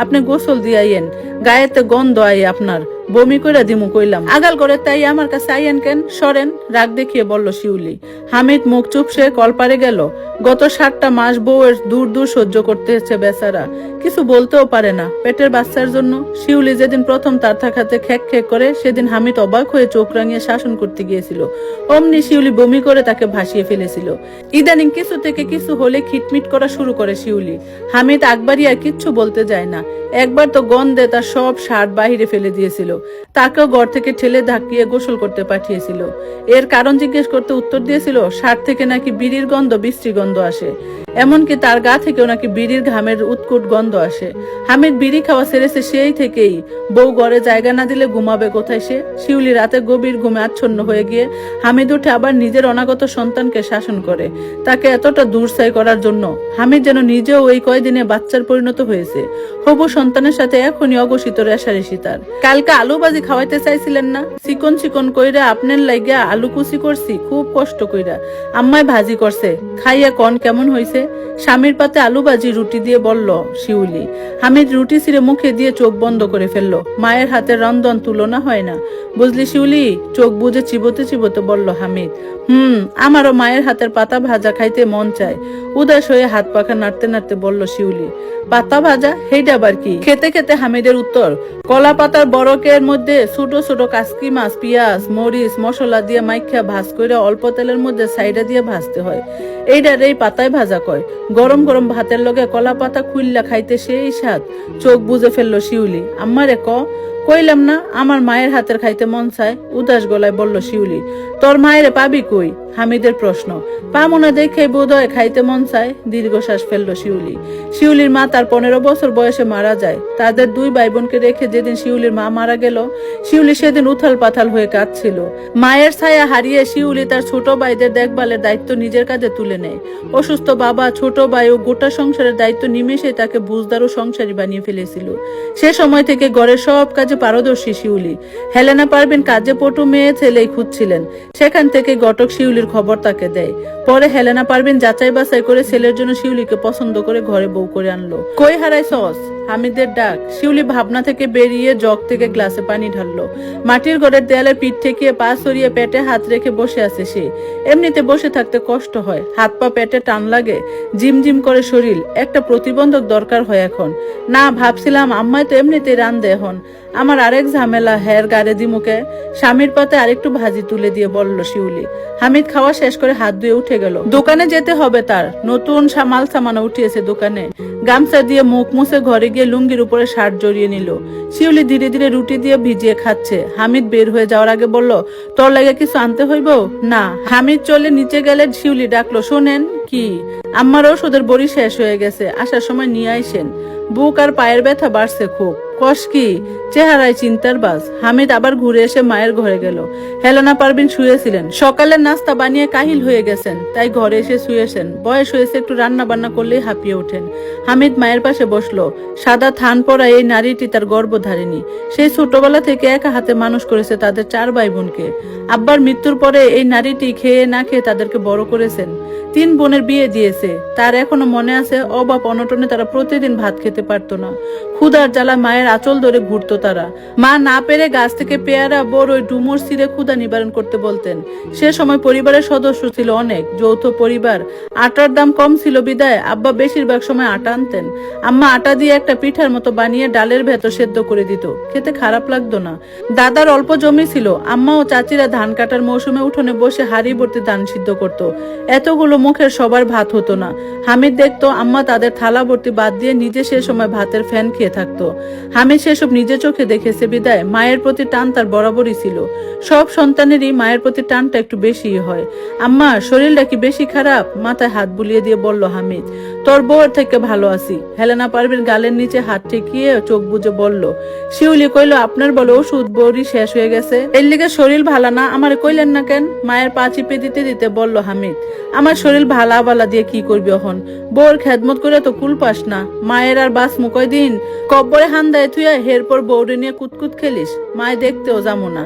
আপনি গোসল দিয়ে আইয়েন, গায়েতে গন্ধ আই আপনার, বমি কইরা দিমু কইলাম। আগাল করে তাই আমার কাছে আইয়েন কেন, সরেন, রাগ দেখিয়ে বলল শিউলি। হামিদ মুখ চুপসে কলপারে গেল। গত 7টা মাস বউয়ের দূর দূর সহ্য করতে হচ্ছে বেচারা, কিছু বলতেও পারে না পেটের বাচ্চার জন্য। শিউলি যেদিন প্রথম তার থাকাতে খেক খেক করে, সেদিন হামিদ অবাক হয়ে চোখ রাঙিয়ে শাসন করতে গিয়েছিল। অমনি শিউলি বমি করে তাকে ভাসিয়ে ফেলেছিল। ইদানিং কিছু থেকে কিছু হলে খিটমিট করা শুরু করে শিউলি। হামিদ আকবারই আর কিচ্ছু বলতে যায় না। একবার তো গন্ধে তার সব শার্ট বাহিরে ফেলে দিয়েছিল। তাকেও ঘর থেকে ঠেলে ধাক্কিয়ে গোসল করতে পাঠিয়েছিল। এর কারণ জিজ্ঞেস করতে উত্তর দিয়েছিল, শার্ট থেকে নাকি বিড়ির গন্ধ বিশ্রী গন্ধ আসে, এমনকি তার গা থেকেও নাকি বিড়ির ঘামের উৎকুট গন্ধ আসে। হামিদ বিড়ি খাওয়া ছেড়েছে সেই থেকেই। বউ ঘরে জায়গা না দিলে ঘুমাবে কোথায় সে? শিউলি রাতে গভীর ঘুমে আচ্ছন্ন হয়ে গিয়ে হামিদ উঠে আবার নিজের অনাগত সন্তানকে শাসন করে, তাকে এতটা দূরসাই করার জন্য। হামিদ যেন নিজেও এই কয়দিনে বাচ্চার পরিণত হয়েছে। হবু সন্তানের সাথে এখনই অঘোষিত রেশারেশি তার। কালকে আলু ভাজি খাওয়াইতে চাইছিলেন না, চিকন চিকন কইরা আপনার লাগিয়া আলু কুচি করছি খুব কষ্ট কইরা, আম্মাই ভাজি করছে, খাইয়া কন কেমন হয়েছে। স্বামীর পাতে আলু ভাজি রুটি দিয়ে বলল শিউলি। হামিদ রুটি ছিঁড়ে মুখে দিয়ে চোখ বন্ধ করে ফেললো। মায়ের হাতের রন্ধন তুলনা হয় না, বুঝলি শিউলি, চোখ বুঝে চিবোতে চিবোতে বলল হামিদ। আমারও মায়ের হাতের পাতা ভাজা খাইতে মন চায়, উদাস হয়ে হাত পাখা নাড়তে নাড়তে বলল শিউলি। পাতা ভাজা, হেইটা আবার কি? খেতে খেতে হামিদের উত্তর, কলা পাতার বরকের মধ্যে ছোট ছোট কাসকি মাছ, পেঁয়াজ, মরিচ, মশলা দিয়ে মাইখা ভাজ করে অল্প তেলের মধ্যে সাইডা দিয়ে ভাজতে হয়। এইটার এই পাতায় ভাজা কয়। গরম গরম ভাতের লগে কলা পাতা খুইল্লা খাইতে সেই স্বাদ। চোখ বুঝে ফেললো শিউলি। আম্মারে কইলাম না আমার মায়ের হাতের খাইতে মন চায়, উদাস গলায় বলল শিউলি। তোর মায়েরে পাবি কই? হামিদের প্রশ্ন। পামনা দেখে বোধহয় খাইতে মন চায়, দীর্ঘশ্বাস ফেললো শিউলি। শিউলির মা তার 15 বছর বয়সে মারা যায়। তাদের 2 ভাই বোনকে রেখে যেদিন শিউলির মা মারা গেল, শিউলি সেদিন উথাল পাথাল হয়ে কাঁদছিল। মায়ের ছায়া হারিয়ে শিউলি তার ছোট ভাইদের দেখভালের দায়িত্ব নিজের কাঁধে তুলে নেয়। অসুস্থ বাবা, ছোট ভাই ও গোটা সংসারের দায়িত্ব নিমেষে তাকে বুঝদার ও সংসারী বানিয়ে ফেলেছিল। সে সময় থেকে ঘরের সব কাজে পারদর্শী শিউলি। হেলেনা পারভিন কাজে পটু মেয়ে ছেলেই খুঁজছিলেন, সেখান থেকে ঘটক শিউলির খবর তাকে দেয়। পরে হেলেনা পারভিন যাচাই বাছাই করে ছেলের জন্য শিউলিকে পছন্দ করে ঘরে বউ করে আনলো। কই হারাই সস? হামিদের ডাক। শিউলি ভাবনা থেকে বেরিয়ে জগ থেকে গ্লাসে পানি ঢাললো। মাটির ঘরের দেয়ালের পিঠ ঠেকিয়ে পা সরিয়ে পেটে হাত রেখে বসে আছে সে। এমনিতে বসে থাকতে কষ্ট হয়, হাত পা পেটে টান লাগে, জিমজিম করে শরীর। একটা প্রতিবন্ধক দরকার হয় এখন। না, ভাবছিলাম আম্মাই তো এমনিতেই রান্ধে এখন, আমার আরেক ঝামেলা হের গাড়ে দিমুকে। স্বামীর পাতে আরেকটু ভাজি তুলে দিয়ে বলল শিউলি। হামিদ খাওয়া শেষ করে হাত ধুয়ে উঠে গেল। দোকানে যেতে হবে তার, নতুন মাল সামানা উঠিয়েছে দোকানে। গামছা দিয়ে মুখ মুছে ঘরে গিয়ে লুঙ্গির উপরে শার্ট জড়িয়ে নিল। শিউলি ধীরে ধীরে রুটি দিয়ে ভিজিয়ে খাচ্ছে। হামিদ বের হয়ে যাওয়ার আগে বলল, তোর লাগে কিছু আনতে হইব? না। হামিদ চলে নিচে গেলে শিউলি ডাকলো, শোনেন। কি? আমার ওষুধের বড়ি শেষ হয়ে গেছে, আসার সময় নিয়ে আইসেন। বুক আর পায়ের ব্যথা বাড়ছে খুব। কষ কি? চেহারায় চিন্তার বাজ। হামিদ আবার ঘুরে এসে মায়ের ঘরে গেল। হেলেনা পারভিন শুয়েছিলেন। সকালের নাস্তা বানিয়ে কাহিল হয়ে গেছেন, তাই ঘরে এসে শুয়েছেন। বয়স হয়েছে, একটু রান্না বান্না করলেই হাঁপিয়ে ওঠেন। হামিদ মায়ের পাশে বসলো। সাদা থান পরা এই নারীটি তার গর্ভধারিণী। সেই ছোটবেলা থেকে একা হাতে মানুষ করেছে তাদের 4 ভাই বোনকে। আব্বার মৃত্যুর পরে এই নারীটি খেয়ে না খেয়ে তাদেরকে বড় করেছেন। 3 বোনের বিয়ে দিয়েছে। তার এখনো মনে আছে, অভাব অনটনে তারা প্রতিদিন ভাত খেতে পারতো না। ক্ষুধার জ্বালা মায়ের আঁচল ধরে ঘুরতো তারা। মা না পেরে গাছ থেকে পেয়ারা, বড়ই, ডুমুর ছিঁড়ে ক্ষুধা নিবারণ করতে বলতেন। সে সময় পরিবারের সদস্য ছিল অনেক, যৌথ পরিবার। আটার দাম কম ছিল বিদায় আব্বা বেশিরভাগ সময় আটা আনতেন। আম্মা আটা দিয়ে একটা পিঠার মতো বানিয়ে ডালের ভেতর সেদ্ধ করে দিত, খেতে খারাপ লাগতো না। দাদার অল্প জমি ছিল। আম্মা ও চাচিরা ধান কাটার মৌসুমে উঠোনে বসে হাড়ি ভর্তি ধান সিদ্ধ করত। এতগুলো মুখের সবার ভাত হতো না। হামিদ দেখতো আম্মা তাদের থালা ভর্তি বাদ দিয়ে নিজে সে সময় ভাতের ফ্যান খেয়ে থাকতো। হামিদ সেসব নিজে চোখে দেখেছে বিদায় মায়ের প্রতি টান তার বরাবরই ছিল। সব সন্তানেরই মায়ের প্রতি টানটা একটু বেশি হয়। আম্মা, শরীরটা কি বেশি খারাপ? মাথায় হাত বুলিয়ে দিয়ে বলল হামিদ। তোর বউয়ের থেকে ভালো আছি। হেলেনা পারভিন গালের নিচে হাত ঠেকিয়ে চোখ বুজে বলল। শিউলি কইল, আপনার বলে ওষুধ বড়ি শেষ হয়ে গেছে, এর লিগে শরীর ভালো না, আমারে কইলেন না কেন? মায়ের পা চিপে দিতে দিতে বলল হামিদ। আমার শরীর ভালা বালা দিয়ে কি করবি এখন? বউর খেদমত করে তো কুল পাস না। মায়ের আর বাস মুকয় দিন কব্বরে হান্দায় থুয়া এরপর বউরে নিয়ে কুতকুত খেলিস। মায় দেখতেও যাবো না।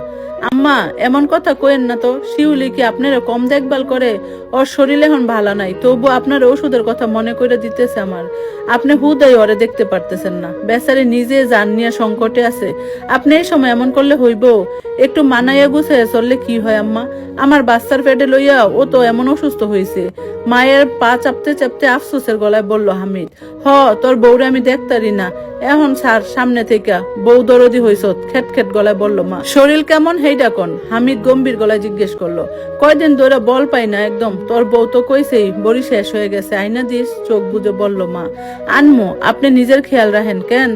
আম্মা, এমন কথা কইেন না তো। শিউলি কি আপনারা কম দেখভাল করে? ওর শরীর এখন ভালো নাই, তবু আপনার ওষুধের কথা মনে করে দিতেছে আমার। আপনি হুদাই ওরে দেখতে পারতেছেন না। বেচারি নিজে জান নিয়ে সংকটে আছে। আপনি এই সময় এমন করলে হইব? একটু মানাইয়া গুছাইয়া চললে কি হয় আম্মা? আমার বাচ্চার পেটে লইয়া ও তো এমন অসুস্থ হয়েছে। মায়ের পা চাপতে চাপতে আফসোসের গলায় বলল হামিদ। তোর বউরে আমি দেখতারি না এখন, ছাড় সামনে থেকে। বউ দরদি হইছ, খেট খেট গলায় বলল মা। শরীর কেমন হেইডা কোন? হামিদ গম্ভীর গলায় জিজ্ঞেস করলো। কয়দিন ধরে বল পাই না একদম। তোর বউ তো কইছেই বড়ি শেষ হয়ে গেছে, আইনা দিস। চোখ বুঝে বলল মা। আনমো, আপনি নিজের খেয়াল রাখেন কেন?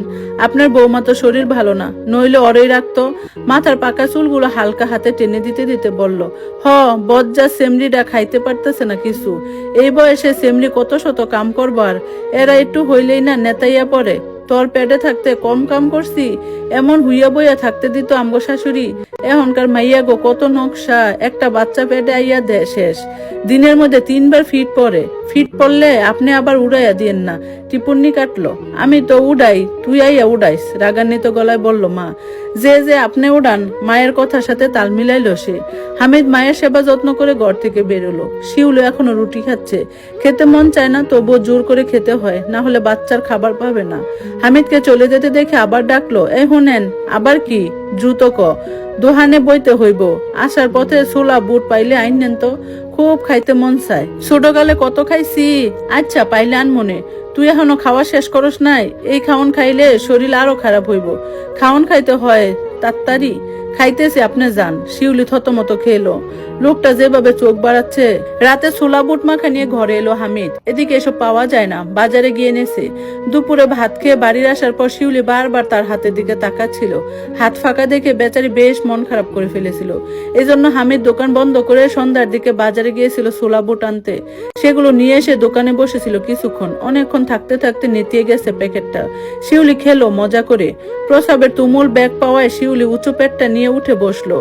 আপনার বৌমা তো শরীর ভালো না, নইলে অরেই রাখতো। মাথার পাকা চুলগুলো হালকা হাতে টেনে দিতে দিতে বলল। বজ্জা সেমরিটা খাইতে পারতেছে না কিছু। এই বয়সে সেমরি কত শত কাম করবার, এরা একটু হইলেই না নেতাইয়া পড়ে। তোর পেটে থাকতে কম কাম করছি? এমন হুইয়া বইয়া থাকতে দিত আমগো শাশুড়ি। এখনকার মাইয়া গো কত নকশা, একটা বাচ্চা পেটে আইয়া দে শেষ। দিনের মধ্যে 3 বার ফিট পরে। ফিট পড়লে আপনি আবার উড়াইয়া দিয়েন না। টিপুন্নি কাটলো। আমি তো উড়াই, তুই আইয়া উড়াইস, রাগান্বিত গলায় বলল মা। যে আপনি উড়ান। মায়ের কথার সাথে তাল মিলাইল সে। হামিদ মায়ের সেবা যত্ন করে ঘর থেকে বেরোলো। শিউলো এখনো রুটি খাচ্ছে। খেতে মন চায় না, তবুও জোর করে খেতে হয়, না হলে বাচ্চার খাবার পাবে না। হামিদকে চলে যেতে দেখে আবার ডাকলো। এই শুনেন। আবার কি? দ্রুত ক। দোহানে বইতে হইব। আসার পথে ছোলা বুট পাইলে আইন নেন তো, খুব খাইতে মন চায়। ছোটকালে কত খাইছি। আচ্ছা, পাইলে আন মনে। তুই এখনো খাওয়া শেষ করস নাই? এই খাওন খাইলে শরীর আরো খারাপ হইব। খাওন খাইতে হয় তাড়াতাড়ি। খাইতেছি, আপনি যান। শিউলি থতমত খেলো। লোকটা যেভাবে চোখ বাড়াচ্ছে। রাতে ছোলা বুট মাখা নিয়ে ঘরে এলো হামিদ। এদিকে এসব পাওয়া যায় না, বাজারে গিয়ে এনেছে। দুপুরে ভাত খেয়ে বাড়ির আসার পর শিউলি বারবার তার হাতের দিকে তাকাচ্ছিল। হাত ফাঁকা দেখে বেচারি বেশ মন খারাপ করে ফেলেছিল। এজন্য হামিদ দোকান বন্ধ করে সন্ধ্যার দিকে বাজারে গিয়েছিল ছোলা বুট আনতে। সেগুলো নিয়ে এসে দোকানে বসেছিল কিছুক্ষণ। অনেকক্ষণ থাকতে থাকতে নেতিয়ে গেছে প্যাকেটটা। শিউলি খেলো মজা করে। প্রসাবের তুমুল ব্যাগ পাওয়ায় শিউলি উঁচু পেটটা নিয়ে উঠে বসলো।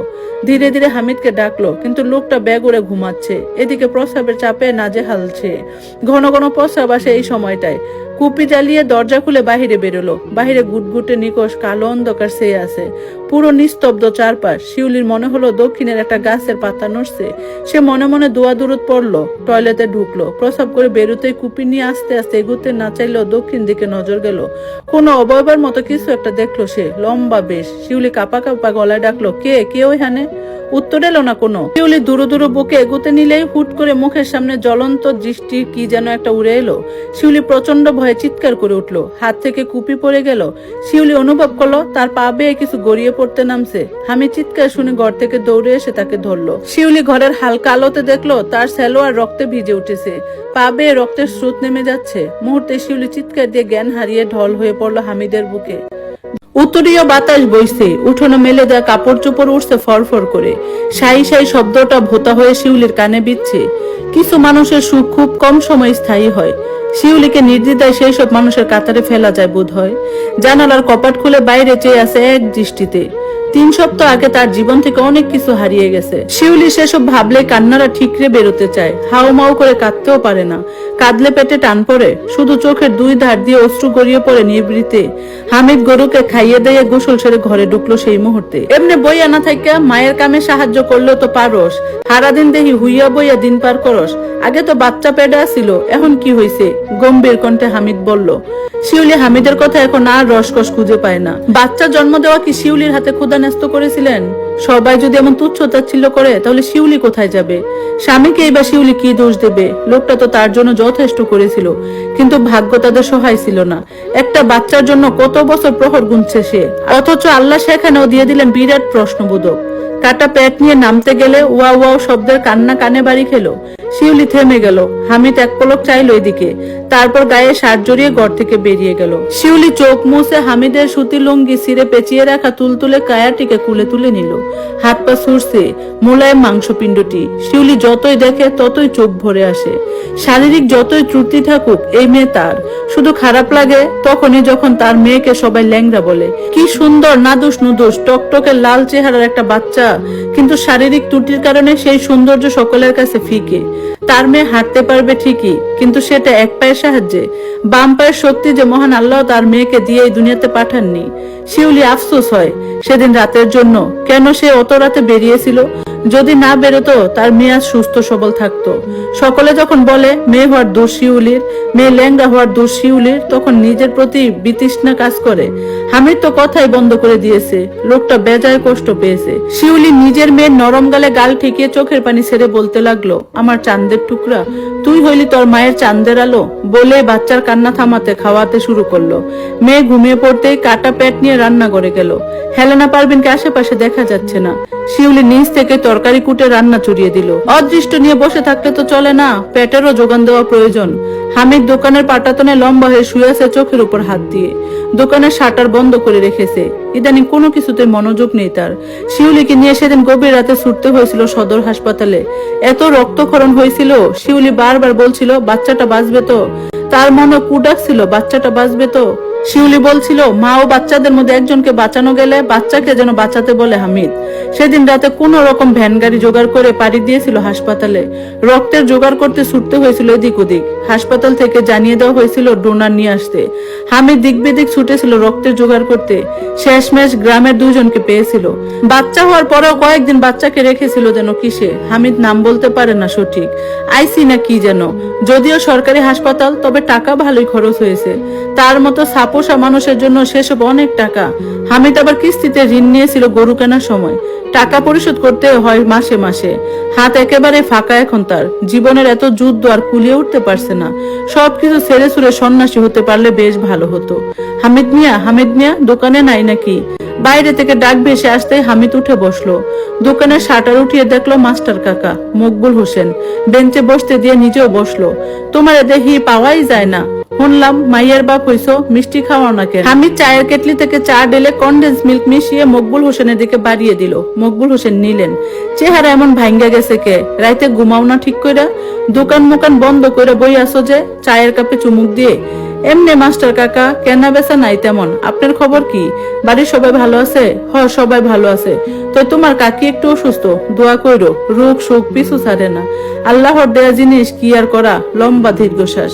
ধীরে ধীরে হামিদকে ডাকলো, কিন্তু লোকটা ব্যাগ উড়ে ঘুমাচ্ছে। এদিকে প্রসাবের চাপে নাজেহালছে। ঘন ঘন প্রসাব আসে এই সময়টায়। কুপি জ্বালিয়ে দরজা খুলে বাহিরে বেরোলো। বাহিরে গুটগুটে নিকশ কালো অন্ধকার চেয়ে আছে। পুরো নিস্তব্ধ চারপাশ। শিউলির মনে হলো দক্ষিণের একটা গাছের পাতা নড়ছে। সে মনে মনে দোয়া দুরুদ পড়লো। টয়লেটে ঢুকলো। প্রসাব করে বেরোতেই কুপি নিয়ে আস্তে আস্তে এগুতে না চাইলেও দক্ষিণ দিকে নজর গেল। কোনো অবয়বার মতো কিছু একটা দেখলো সে, লম্বা বেশ। শিউলি কাপা কাপা গলায় ডাকলো, কে ওইখানে? উত্তর এলো না কোনো। শিউলি দুরু দুরু বুকে এগুতে নিলেই হুট করে মুখের সামনে জ্বলন্ত দৃষ্টি কি যেন একটা উড়ে এলো। শিউলি প্রচন্ড ভয়ে চিৎকার করে উঠলো। হাত থেকে কুপি পড়ে গেল। শিউলি অনুভব করলো তার পা বেয়ে কিছু গড়িয়ে পড়তে নামছে। হামিদ চিৎকার শুনে ঘর থেকে দৌড়ে এসে তাকে ধরলো। শিউলি ঘরের হালকা আলোতে দেখলো তার সালোয়ার রক্তে ভিজে উঠেছে। পা বেয়ে রক্তের স্রোত নেমে যাচ্ছে। মুহূর্তে শিউলি চিৎকার দিয়ে জ্ঞান হারিয়ে ঢল হয়ে পড়লো হামিদের বুকে। উত্তরীয় বাতাস বইছে। উঠোনে মেলে দেওয়া কাপড় চোপড় উঠছে ফরফর করে। সাই সাই শব্দটা ভোতা হয়ে শিউলির কানে বিচ্ছে। কিছু মানুষের সুখ খুব কম সময় স্থায়ী হয়। শিউলিকে নির্দ্বিধায় সেই সব মানুষের কাতারে ফেলা যায় বোধ হয়। জানালার কপাট খুলে বাইরে চেয়ে আছে এক দৃষ্টিতে। 3 সপ্তাহ আগে তার জীবন থেকে অনেক কিছু হারিয়ে গেছে। শিউলি সেসব ভাবলে কান্নারা ঠিকরে বেরোতে চায়। হাউ মাউ করে কাঁদতেও পারে না। কাঁদলে পেটে টান পড়ে। শুধু চোখের 2 ধার দিয়ে অশ্রু গড়িয়ে পড়ে নিবৃতে। হামিদ গরুকে খাইয়ে দিয়ে গোসল সেরে ঘরে ঢুকলো সেই মুহূর্তে। এমনি বইয়া না থাইকা মায়ের কামে সাহায্য করলেও তো পারস। সারাদিন দেখি হুইয়া বইয়া দিন পার করস। আগে তো বাচ্চা পেটে ছিল, এখন কি হয়েছে? গম্ভীর কণ্ঠে হামিদ বলল। শিউলি হামিদের কথা এখন আর রসকস খুঁজে পায় না। বাচ্চা জন্ম দেওয়া কি শিউলির হাতে ক্ষুধা ন্যস্ত করেছিলেন? সবাই যদি এমন তুচ্ছ তাচ্ছিল্য করে তাহলে শিউলি কোথায় যাবে? স্বামীকে এবার শিউলি কি দোষ দেবে? লোকটা তো তার জন্য যথেষ্ট করেছিল, কিন্তু ভাগ্য তাদের সহায় ছিল না। একটা বাচ্চার জন্য কত বছর প্রহর গুনছে সে, অথচ আল্লাহ সেখানেও দিয়ে দিলেন বিরাট প্রশ্নবোধক। কাটা পেট নিয়ে নামতে গেলে ওয়াও ওয়াও শব্দের কান্না কানে বাড়ি খেলো। শিউলি থেমে গেল। হামিদ এক পলক চাইল এদিকে, তারপর গায়ে শার্ট জড়িয়ে ঘর থেকে বেরিয়ে গেল। শিউলি চোখ মুছে হামিদের সুতি লুঙ্গি ছিঁড়ে পেঁচিয়ে রাখা তুলতুলে কায়াটিকে কুলে তুলে নিল। হাত পা ছুড়ছে মোলায়েম মাংসপিণ্ডটি। শিউলি যতই দেখে ততই চোখ ভরে আসে। শারীরিক যতই ত্রুটি থাকুক, এই মেয়ে তার। শুধু খারাপ লাগে তখনই যখন তার মেয়েকে সবাই ল্যাংড়া বলে। কি সুন্দর নাদুস নুদুস টকটকে লাল চেহারার একটা বাচ্চা, কিন্তু শারীরিক ত্রুটির কারণে সেই সৌন্দর্য সকলের কাছে ফিকে। তার মেয়ে হাঁটতে পারবে ঠিকই, কিন্তু সেটা এক পায়ের সাহায্যে। বাম পায়ের শক্তি যে মহান আল্লাহ তার মেয়েকে দিয়ে এই দুনিয়াতে পাঠাননি। শিউলি আফসোস হয় সেদিন রাতের জন্য। কেন সে অত রাতে বেরিয়েছিল? যদি না বেরোতো তার মেয়ে আজ সুস্থ সবল থাকতো। সকলে যখন বলে মেয়ে হওয়ার দোষ শিউলির, মেয়ে ল্যাংড়া হওয়ার দোষ শিউলির, তখন নিজের প্রতি বিতৃষ্ণা কাজ করে। হামিদ তো কথাই বন্ধ করে দিয়েছে। লোকটা বেজায় কষ্ট পেয়েছে। শিউলি নিজের মেয়ের নরম গালে গাল ঠেকিয়ে চোখের পানি ছেড়ে বলতে লাগলো, আমার চাঁদের টুকরা, তুই হইলি তোর মায়ের চাঁদের আলো। বলে বাচ্চার কান্না থামাতে খাওয়াতে শুরু করলো। মেয়ে ঘুমিয়ে পড়তেই কাটা পেট নিয়ে রান্না করে গেল। হেলেনা পারভিনকে আশেপাশে দেখা যাচ্ছে না। শিউলি নিচ থেকে তরকারি কুটে রান্না চড়িয়ে দিল। অদৃষ্ট নিয়ে বসে থাকলে তো চলে না, পেটেরও যোগান দেওয়া প্রয়োজন। হামিদ দোকানের পাটাতনে লম্বা হয়ে শুয়ে আছে চোখের উপর হাত দিয়ে। দোকানের শাটার বন্ধ করে রেখেছে। ইদানিং কোনো কিছুতে মনোযোগ নেই তার। শিউলিকে নিয়ে সেদিন গভীর রাতে ছুটতে হয়েছিল সদর হাসপাতালে। এত রক্তক্ষরণ হয়েছিল। শিউলি বারবার বলছিল বাচ্চাটা বাঁচবে তো। তার মনে কুডাক ছিল বাচ্চাটা বাঁচবে তো। শিউলি বলছিল মা ও বাচ্চাদের মধ্যে একজনকে বাঁচানো গেলে বাচ্চাকে যেন বাঁচাতে বলে হামিদ। সেদিন রাতে কোন রকম ভ্যান গাড়ি জোগাড় করে পাড়ি দিয়েছিল হাসপাতালে। রক্তের জোগাড় করতে ছুটতে হয়েছিল এদিক ওদিক। হাসপাতাল থেকে জানিয়ে দেওয়া হয়েছিল ডোনার নিয়ে আসতে। হামিদ দিক বেদিক ছুটেছিল রক্তের জোগাড় করতে। শেষমেশ গ্রামের 2 জনকে পেয়েছিল। বাচ্চা হওয়ার পরেও কয়েকদিন বাচ্চাকে রেখেছিল যেন কিসে, হামিদ নাম বলতে পারে না সঠিক, আইসি না কি যেন। যদিও সরকারি হাসপাতাল, তবে টাকা ভালোই খরচ হয়েছে। তার মতো সাপোসা মানুষের জন্য সেসব অনেক টাকা। হামিদ আবার কিস্তিতে ঋণ নিয়েছিল গরু কেনার সময়। টাকা পরিশোধ করতে হয় মাসে মাসে। হাত একেবারে ফাঁকা এখন তার। জীবনের এত যুদ্ধ আর কুলিয়ে উঠতে পারছে না। সবকিছু ছেড়ে ছুড়ে সন্ন্যাসী হতে পারলে বেশ ভালো হতো। হামিদ মিয়া দোকানে নাই নাকি? বাইরে থেকে ডাক ভেসে আসতে হামিদ উঠে বসলো। দোকানের শাটার উঠিয়ে দেখলো মাস্টার কাকা মকবুল হোসেন বেঞ্চে বসতে দিয়ে নিজেও বসলো। তোমার দেখি পাওয়াই যায় না, শুনলাম মাইয়ের বাপ হইছো, মিষ্টি খাওয়াও না কেন? হামিদ চায়ের কেটলি থেকে চা ঢেলে কনডেন্স মিল্ক মিশিয়ে মকবুল হোসেনের দিকে বাড়িয়ে দিল। মকবুল হোসেন নিলেন। চেহারা এমন ভাঙ্গা গেছে কে? রাইতে ঘুমাও না ঠিক কইরা? দোকান মোকান বন্ধ করে বই আসো যে চায়ের কাপে চুমুক দিয়ে? এমনি মাস্টার কাকা, কেনা বেচা নাই তেমন। আপনার খবর কি? বাড়ির সবাই ভালো আছে? সবাই ভালো আছে। তো তোমার কাকি একটু অসুস্থ, দোয়া কইরো। রোগ শোক পিছু ছাড়ে না, আল্লাহর দেয়া জিনিস কি আর করা। লম্বা দীর্ঘশ্বাস।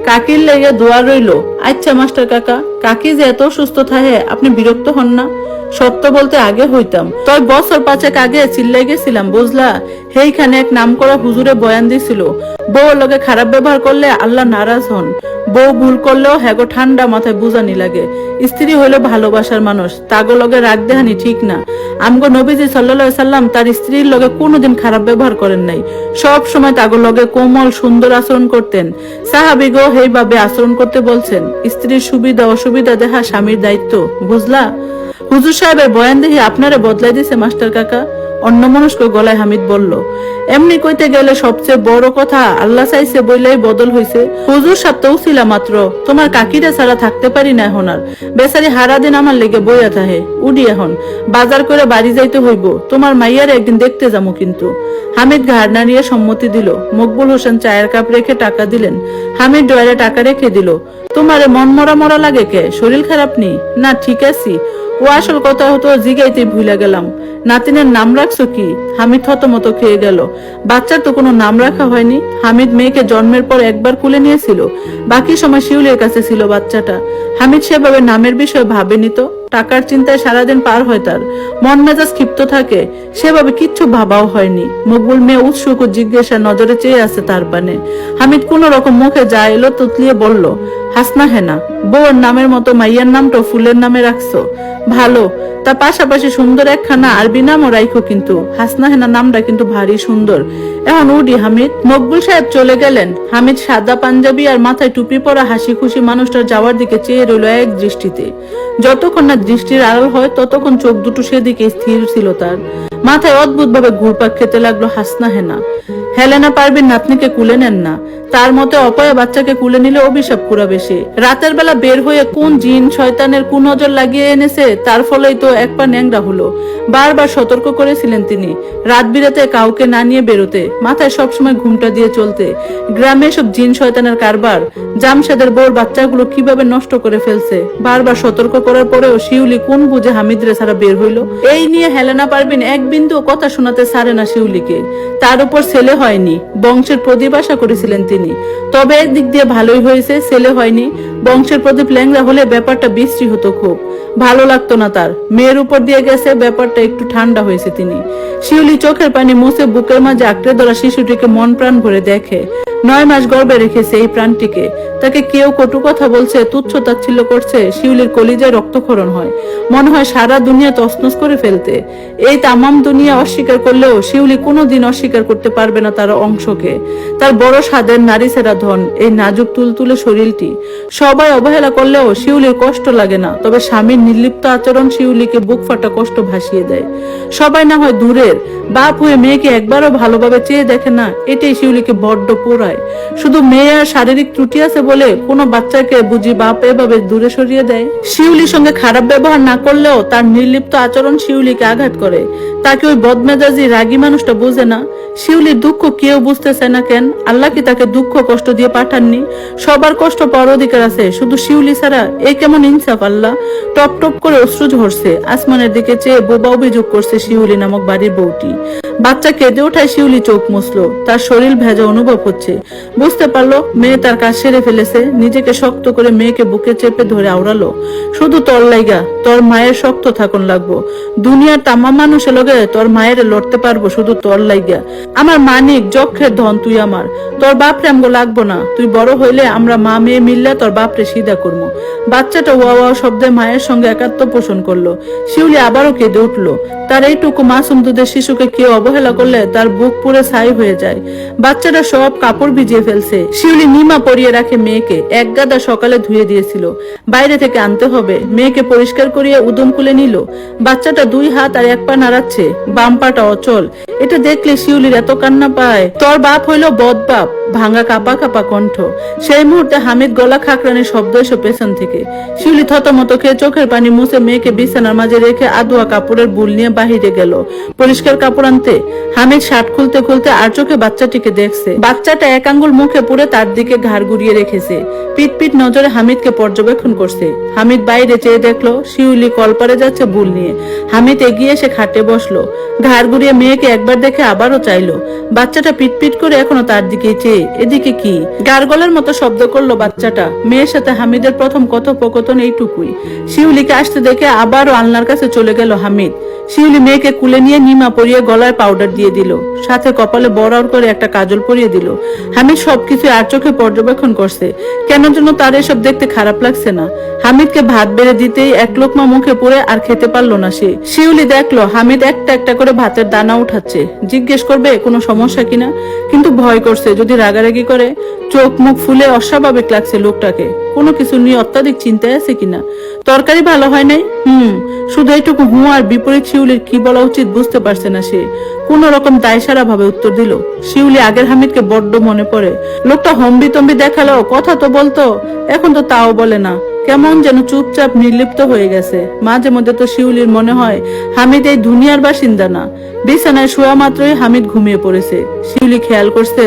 কাকির লেগে দোয়া রইলো। আচ্ছা মাস্টার কাকা, কাকি যে এত অসুস্থ থাকে আপনি বিরক্ত হন না? সত্য বলতে আগে হইতাম, তবে বছর 5 আগে চিল্লাই গেছিলাম বুঝলা। সেইখানে এক নাম করা হুজুরে বয়ান দিছিল, বউ লগে খারাপ ব্যবহার করলে আল্লাহ নারাজ হন। বউ ভুল করলেও হ্যাগো ঠান্ডা মাথায় বুঝানি লাগে। স্ত্রী হইলো ভালোবাসার মানুষ, তাগো লগে রাগ দেহানি ঠিক না। আমগো নবীজি সাল্লাল্লাহু আলাইহি সাল্লাম তার স্ত্রীর লগে কোনোদিন খারাপ ব্যবহার করেন নাই। সব সময় তাগো লগে কোমল সুন্দর আচরণ করতেন। সাহাবীগো সেইভাবে আচরণ করতে বলছেন। স্ত্রীর সুবিধা অসুবিধা দেখা স্বামীর দায়িত্ব, বুঝলা? হুজুর সাহেবের বয়ান দেখি আপনারে বদলাই দিছে মাস্টার কাকা। অন্যমনস্ক গলায় হামিদ বলল। এমনি কইতে গেলে সবচেয়ে বড় কথা আল্লাহ চাইছে বইলাই বদল হইছে। হুজুর সাহেব তো ছিল মাত্র, তোমার কাকিরা ছাড়া থাকতে পারি না এখন আর। বেচারি হারা দিন আমার লেগে বইয়া থাহে। উডি এখন বাজার করে বাড়ি যাইতে হইব, তোমার মাইয়ার একদিন দেখতে যাবো কিন্তু। হামিদ ঘাড় নাড়িয়ে সম্মতি দিল। মকবুল হোসেন চায়ের কাপ রেখে টাকা দিলেন। হামিদ ডয়ারে টাকা রেখে দিল। তোমারে মন মরা মরা লাগে কে? শরীর খারাপ নেই? না ঠিক আছি। ও আসল কথা হতো জিগাইতে ভুলে গেলাম, নাতিনের নাম রাখছো কি? হামিদ থতমত খেয়ে গেল। বাচ্চার তো কোনো নাম রাখা হয়নি। হামিদ মেয়েকে জন্মের পর একবার কুলে নিয়েছিল, বাকি সময় শিউলির কাছে ছিল বাচ্চাটা। হামিদ সেভাবে নামের বিষয়ে ভাবেনি তো। টাকার চিন্তায় সারাদিন পার হয় তার, মন মেজাজ ক্ষিপ্ত থাকে। সেভাবে কিচ্ছু ভাবাও হয়নি। মকবুল মেয়ে উৎসুক ও জিজ্ঞাসা নজরে চেয়ে আছে তার পানে। হামিদ কোন রকম মুখে যা এলো তুতলিয়ে বলল, হাসনা হেনা। বউর নামের মতো মাইয়ার নামটা ফুলের নামে রাখছো, ভালো। তার পাশাপাশি সুন্দর একখানা আরবি নামও রাইখো কিন্তু। হাসনা হেনা নামটা কিন্তু ভারী সুন্দর। এখন উডি হামিদ। মকবুল সাহেব চলে গেলেন। হামিদ সাদা পাঞ্জাবি আর মাথায় টুপি পরা হাসি খুশি মানুষটার যাওয়ার দিকে চেয়ে রইল এক দৃষ্টিতে। যতক্ষণ না দৃষ্টির আড়াল হয় ততক্ষণ চোখ দুটো সেদিকে স্থির ছিল তার। মাথায় অদ্ভুত ভাবে ঘুরপাক খেতে লাগলো হাসনা হেনা। হেলেনা পারবিন নাতনিকে কুলে নেন না। তার মতে অপয়া বাচ্চাকে কুলে নিলে অভিশাপ কুড়াবে সে। রাতের বেলা বের হয়ে কোন জিন শয়তানের কোন নজর লাগিয়ে এনেছে, তার ফলেই তো এক পা ন্যাংরা হলো। বারবার সতর্ক করেছিলেন তিনি, রাত বিরাতে কাউকে না নিয়ে বেরোতে, মাথায় সবসময় ঘুমটা দিয়ে চলতে। গ্রামে সব জিন শয়তানের কারবার। জামশেদের বউর বাচ্চাগুলো কিভাবে নষ্ট করে ফেলছে। বারবার সতর্ক করার পরেও শিউলি কোন বুঝে হামিদরে ছাড়া বের হইলো। এই নিয়ে হেলেনা পারবিন এক বিন্দু কথা শোনাতে ছাড়ে না শিউলিকে। তার উপর ছেলে হয়নি, বংশের প্রদীপ আশা করেছিলেন তিনি। তবে একদিক দিয়ে ভালোই হয়েছে, ছেলে হয়নি। বংশের প্রদীপ ল্যাংড়া হলে ব্যাপারটা বিশ্রী হতো খুব, ভালো লাগতো না তার। মেয়ের উপর দিয়ে গেছে, ব্যাপারটা একটু ঠান্ডা হয়েছে তিনি। শিউলি চোখের পানি মুছে বুকের মাঝে আঁকড়ে ধরা শিশুটিকে মন প্রাণ ভরে দেখে। 9 মাস গর্ভে রেখেছে এই প্রাণটিকে। তাকে কেউ কটু কথা বলছে, তুচ্ছ তাচ্ছিল্য করছে, শিউলির কলিজায় রক্তক্ষরণ হয়। মনে হয় সারা দুনিয়া তছনছ করে ফেলতে। এই তামাম দুনিয়া অস্বীকার করলেও শিউলি কোনোদিন অস্বীকার করতে পারবে না তার অংশকে, তার বড় স্বাদের নারী সেরা ধন, এই নাজুক তুলতুলে শরীরটি। সবাই অবহেলা করলেও শিউলির কষ্ট লাগে না, তবে স্বামীর নির্লিপ্ত আচরণ শিউলিকে বুক ফাটা কষ্ট ভাসিয়ে দেয়। সবাই না হয় দূরের, বাপ হয়ে মেয়েকে একবারও ভালোভাবে চেয়ে দেখে না, এটাই শিউলিকে বড্ড পোড়ায়। শুধু মেয়ে আর শারীরিক ত্রুটি আছে বলে কোনো বাচ্চাকে বুঝি বাপ এভাবে দূরে সরিয়ে দেয়। শিউলির সঙ্গে খারাপ ব্যবহার না করলেও তার নির্লিপ্ত আচরণ শিউলিকে আঘাত করে। তাকে ওই বদমেজাজি রাগী মানুষটা বোঝে না। শিউলির দুঃখ কেউ বুঝতে চায় না কেন? আল্লাহ কি তাকে দুঃখ কষ্ট দিয়ে পাঠাননি? সবার কষ্ট পাওয়ার অধিকার আছে, শুধু শিউলি ছাড়া। এই কেমন ইনসাফ আল্লাহ! টপ টপ করে অশ্রু ঝরছে। আসমানের দিকে চেয়ে বোবা অভিযোগ করছে শিউলি নামক বাড়ির বউটি। বাচ্চা কেঁদে ওঠায় শিউলি চোখ মুছলো। তার শরীর ভেজা অনুভব হচ্ছে। বুঝতে পারলো মেয়ে তার কাজ সেরে ফেলেছে। নিজেকে শক্ত করে মেয়েকে বুকে চেপে ধরে আওড়ালো। শুধু তোর লাইগা, তোর মায়ের শক্ত থাকুন লাগবো। দুনিয়ার তামাম মানুষের লগে তোর মায়ের লড়তে পারবো শুধু তোর লাইগা। আমার মানিক যক্ষের ধন তুই আমার। তোর বাপরে আমগো লাগবো না। তুই বড় হইলে আমরা মা মেয়ে মিললে তোর বাপরে সিধা করবো। বাচ্চাটা ওয়া ওয়া শব্দে মায়ের সঙ্গে একাত্ম পোষণ করলো। শিউলি আবারও কেঁদে উঠলো। তার এইটুকু মাসুম দুধের শিশুকে কেউ অবহেলা করলে তার বুক পুরে ছাই হয়ে যায়। বাচ্চাটা সব কাপড় কাপড় ভিজিয়ে ফেলছে। শিউলি নিমা পরিয়ে রাখে মেয়েকে, এক গাদা সকালে ধুয়ে দিয়েছিল, বাইরে থেকে আনতে হবে। মেয়েকে পরিষ্কার করিয়ে উদম কুলে নিল। বাচ্চাটা 2 হাত আর 1 পা নাড়াচ্ছে, বাম পাটা অচল। এটা দেখলে শিউলির এত কান্না পায়। তোর বাপ হইল বদবাপ, ভাঙা কাপা কাপা কণ্ঠ। সেই মুহূর্তে হামিদ গলা খাকরানির শব্দ এসে পেছন থেকে। শিউলি থতমত খেয়ে চোখের পানি মুছে মেয়েকে বিছানার মাঝে রেখে আদুয়া কাপড়ের বুল নিয়ে বাহিরে গেল পরিষ্কার কাপড় আনতে। হামিদ শার্ট খুলতে খুলতে আর চোখে বাচ্চাটিকে দেখছে। বাচ্চাটা 1 আঙ্গুল মুখে পুরে তার দিকে ঘাড় ঘুরিয়ে রেখেছে। পিট পিট নজরে হামিদকে পর্যবেক্ষণ করছে। হামিদ বাইরে চেয়ে দেখলো শিউলি কলপারে যাচ্ছে বুল নিয়ে। হামিদ এগিয়ে এসে খাটে বসলো, ঘাড় ঘুরিয়ে মেয়েকে একবার দেখে আবারও চাইলো। বাচ্চাটা পিটপিট করে এখনো তার দিকে চেয়ে। এদিকে কি গারগলার মতো শব্দ করলো বাচ্চাটা। মেয়ের সাথে হামিদের প্রথম কথোপকথন এইটুকুই। শিউলিকে আসতে দেখে আবারও আলনার কাছে চলে গেল হামিদ। শিউলি মেয়েকে কুলে নিয়ে নিমা পরিয়ে গলায় পাউডার দিয়ে দিল, সাথে কপালে বড় করে একটা কাজল পরিয়ে দিল। হামিদ সবকিছু আর চোখে পর্যবেক্ষণ করছে। কেন যেন তার এসব দেখতে খারাপ লাগছে না। হামিদকে ভাত বেড়ে দিতেই 1 লোকমা মুখে পড়ে আর খেতে পারলো না সে। শিউলি দেখলো হামিদ একটা একটা করে ভাতের দানা উঠাচ্ছে। জিজ্ঞেস করবে কোনো সমস্যা কিনা, কিন্তু ভয় করছে যদি রাগারাগি করে। চোখ মুখ ফুলে অস্বাভাবিক লাগছে লোকটাকে। কোনো কিছু নিয়ে অত্যাধিক চিন্তায় আছে কিনা। তরকারি ভালো হয় নাই, শুধু এইটুকু আর বিপরীত শিউলির কি বলা উচিত বুঝতে পারছে না সে। কোন রকম দায়সারা ভাবে উত্তর দিল। শিউলি আগের হামিদকে বড্ড মনে পড়ে। লোকটা হম্বি তম্বি দেখালো, কথা তো বলতো, এখন তো তাও বলে না। কেমন যেন চুপচাপ নির্লিপ্ত হয়ে গেছে। মাঝে মধ্যে তো শিউলির মনে হয় হামিদ এই দুনিয়ার বাসিন্দা না। বিছানায় শোয়া মাত্রই হামিদ ঘুমিয়ে পড়েছে। শিউলি খেয়াল করছে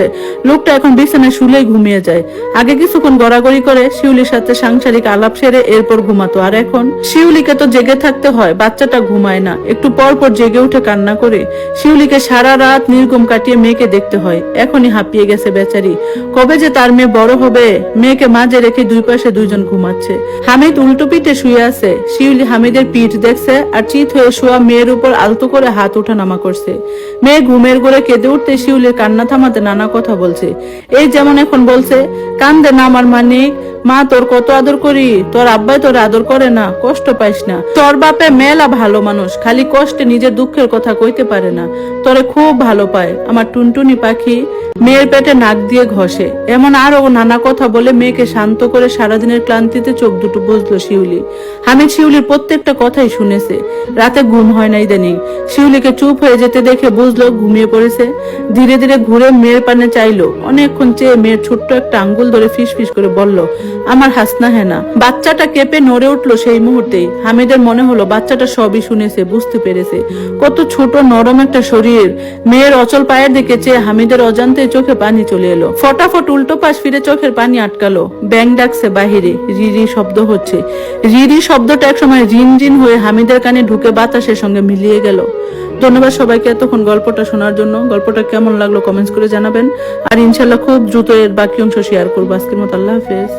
লোকটা এখন বিছানায় শুলেই ঘুমিয়ে যায়। আগে কিছুক্ষণ গড়াগড়ি করে শিউলির সাথে সাংসারিক আলাপ সেরে এরপর ঘুমাতো, আর এখন শিউলিকে তো জেগে থাকতে হয়। বাচ্চাটা ঘুমায় না, একটু পর পর জেগে উঠে কান্না করে। শিউলিকে সারা রাত নির্ঘুম কাটিয়ে মেয়েকে দেখতে হয়। এখনই হাঁপিয়ে গেছে বেচারি। কবে যে তার মেয়ে বড় হবে। মেয়েকে মাঝে রেখে 2 পাশে 2 জন ঘুমাচ্ছে। হামিদ উল্টো পিঠে শুয়ে আছে। শিউলি হামিদের পিঠ দেখছে আর চিত হয়ে শোয়া মেয়ের উপর আলতো করে হাত ওঠা নামা করছে। মেয়ে ঘুমের ঘরে কেঁদে উঠতে শিউলির কান্না থামাতে নানা কথা বলছে। এই যেমন এখন বলছে, কান্দে না আমার মানিক, মা তোর কত আদর করি, তোর আব্বাই তোর আদর করে না, কষ্ট পাইস না। তোর বাপে মেলা ভালো মানুষ, খালি কষ্টে নিজের দুঃখের কথা কইতে পারে না। তোরে খুব ভালো পায় আমার টুনটুনি পাখি। মেয়ের পেটে নাক দিয়ে ঘষে। এমন আরো নানা কথা বলে মেয়েকে শান্ত করে সারাদিনের ক্লান্তিতে চোখ দুটো বুঝলো শিউলি। হামিদ শিউলির প্রত্যেকটা কথাই শুনেছে। রাতে ঘুম হয় না ইদানিং। শিউলিকে চুপ হয়ে যেতে দেখে বুঝলো ঘুমিয়ে পড়েছে। ধীরে ধীরে ঘুরে মেয়ের পানে চাইলো। অনেকক্ষণ চেয়ে মেয়ের ছোট্ট একটা আঙ্গুল ধরে ফিস ফিস করে বলল, আমার হাসনা হেনা। বাচ্চাটা কেঁপে নড়ে উঠলো সেই মুহূর্তেই। হামিদের মনে হলো বাচ্চাটা সবই শুনেছে, বুঝতে পেরেছে। কত ছোট নরম একটা শরীর। মেয়ের অচল পায়ের দিকে চেয়ে হামিদের অজান্তে চোখে পানি চলে এলো। ফটাফট উল্টো পাশ ফিরে চোখের পানি আটকালো। ব্যাং ডাকছে বাহিরে, রিরি শব্দ হচ্ছে। রিরি শব্দটা একসময় রিন রিন হয়ে হামিদের কানে ঢুকে বাতাসের সঙ্গে মিলিয়ে গেল। ধন্যবাদ সবাইকে এতক্ষণ গল্পটা শোনার জন্য। গল্পটা কেমন লাগলো কমেন্টস করে জানাবেন। আর ইনশাল্লাহ খুব দ্রুত এর বাকি অংশ শেয়ার করবো। আজকের মতো আল্লাহ হাফেজ।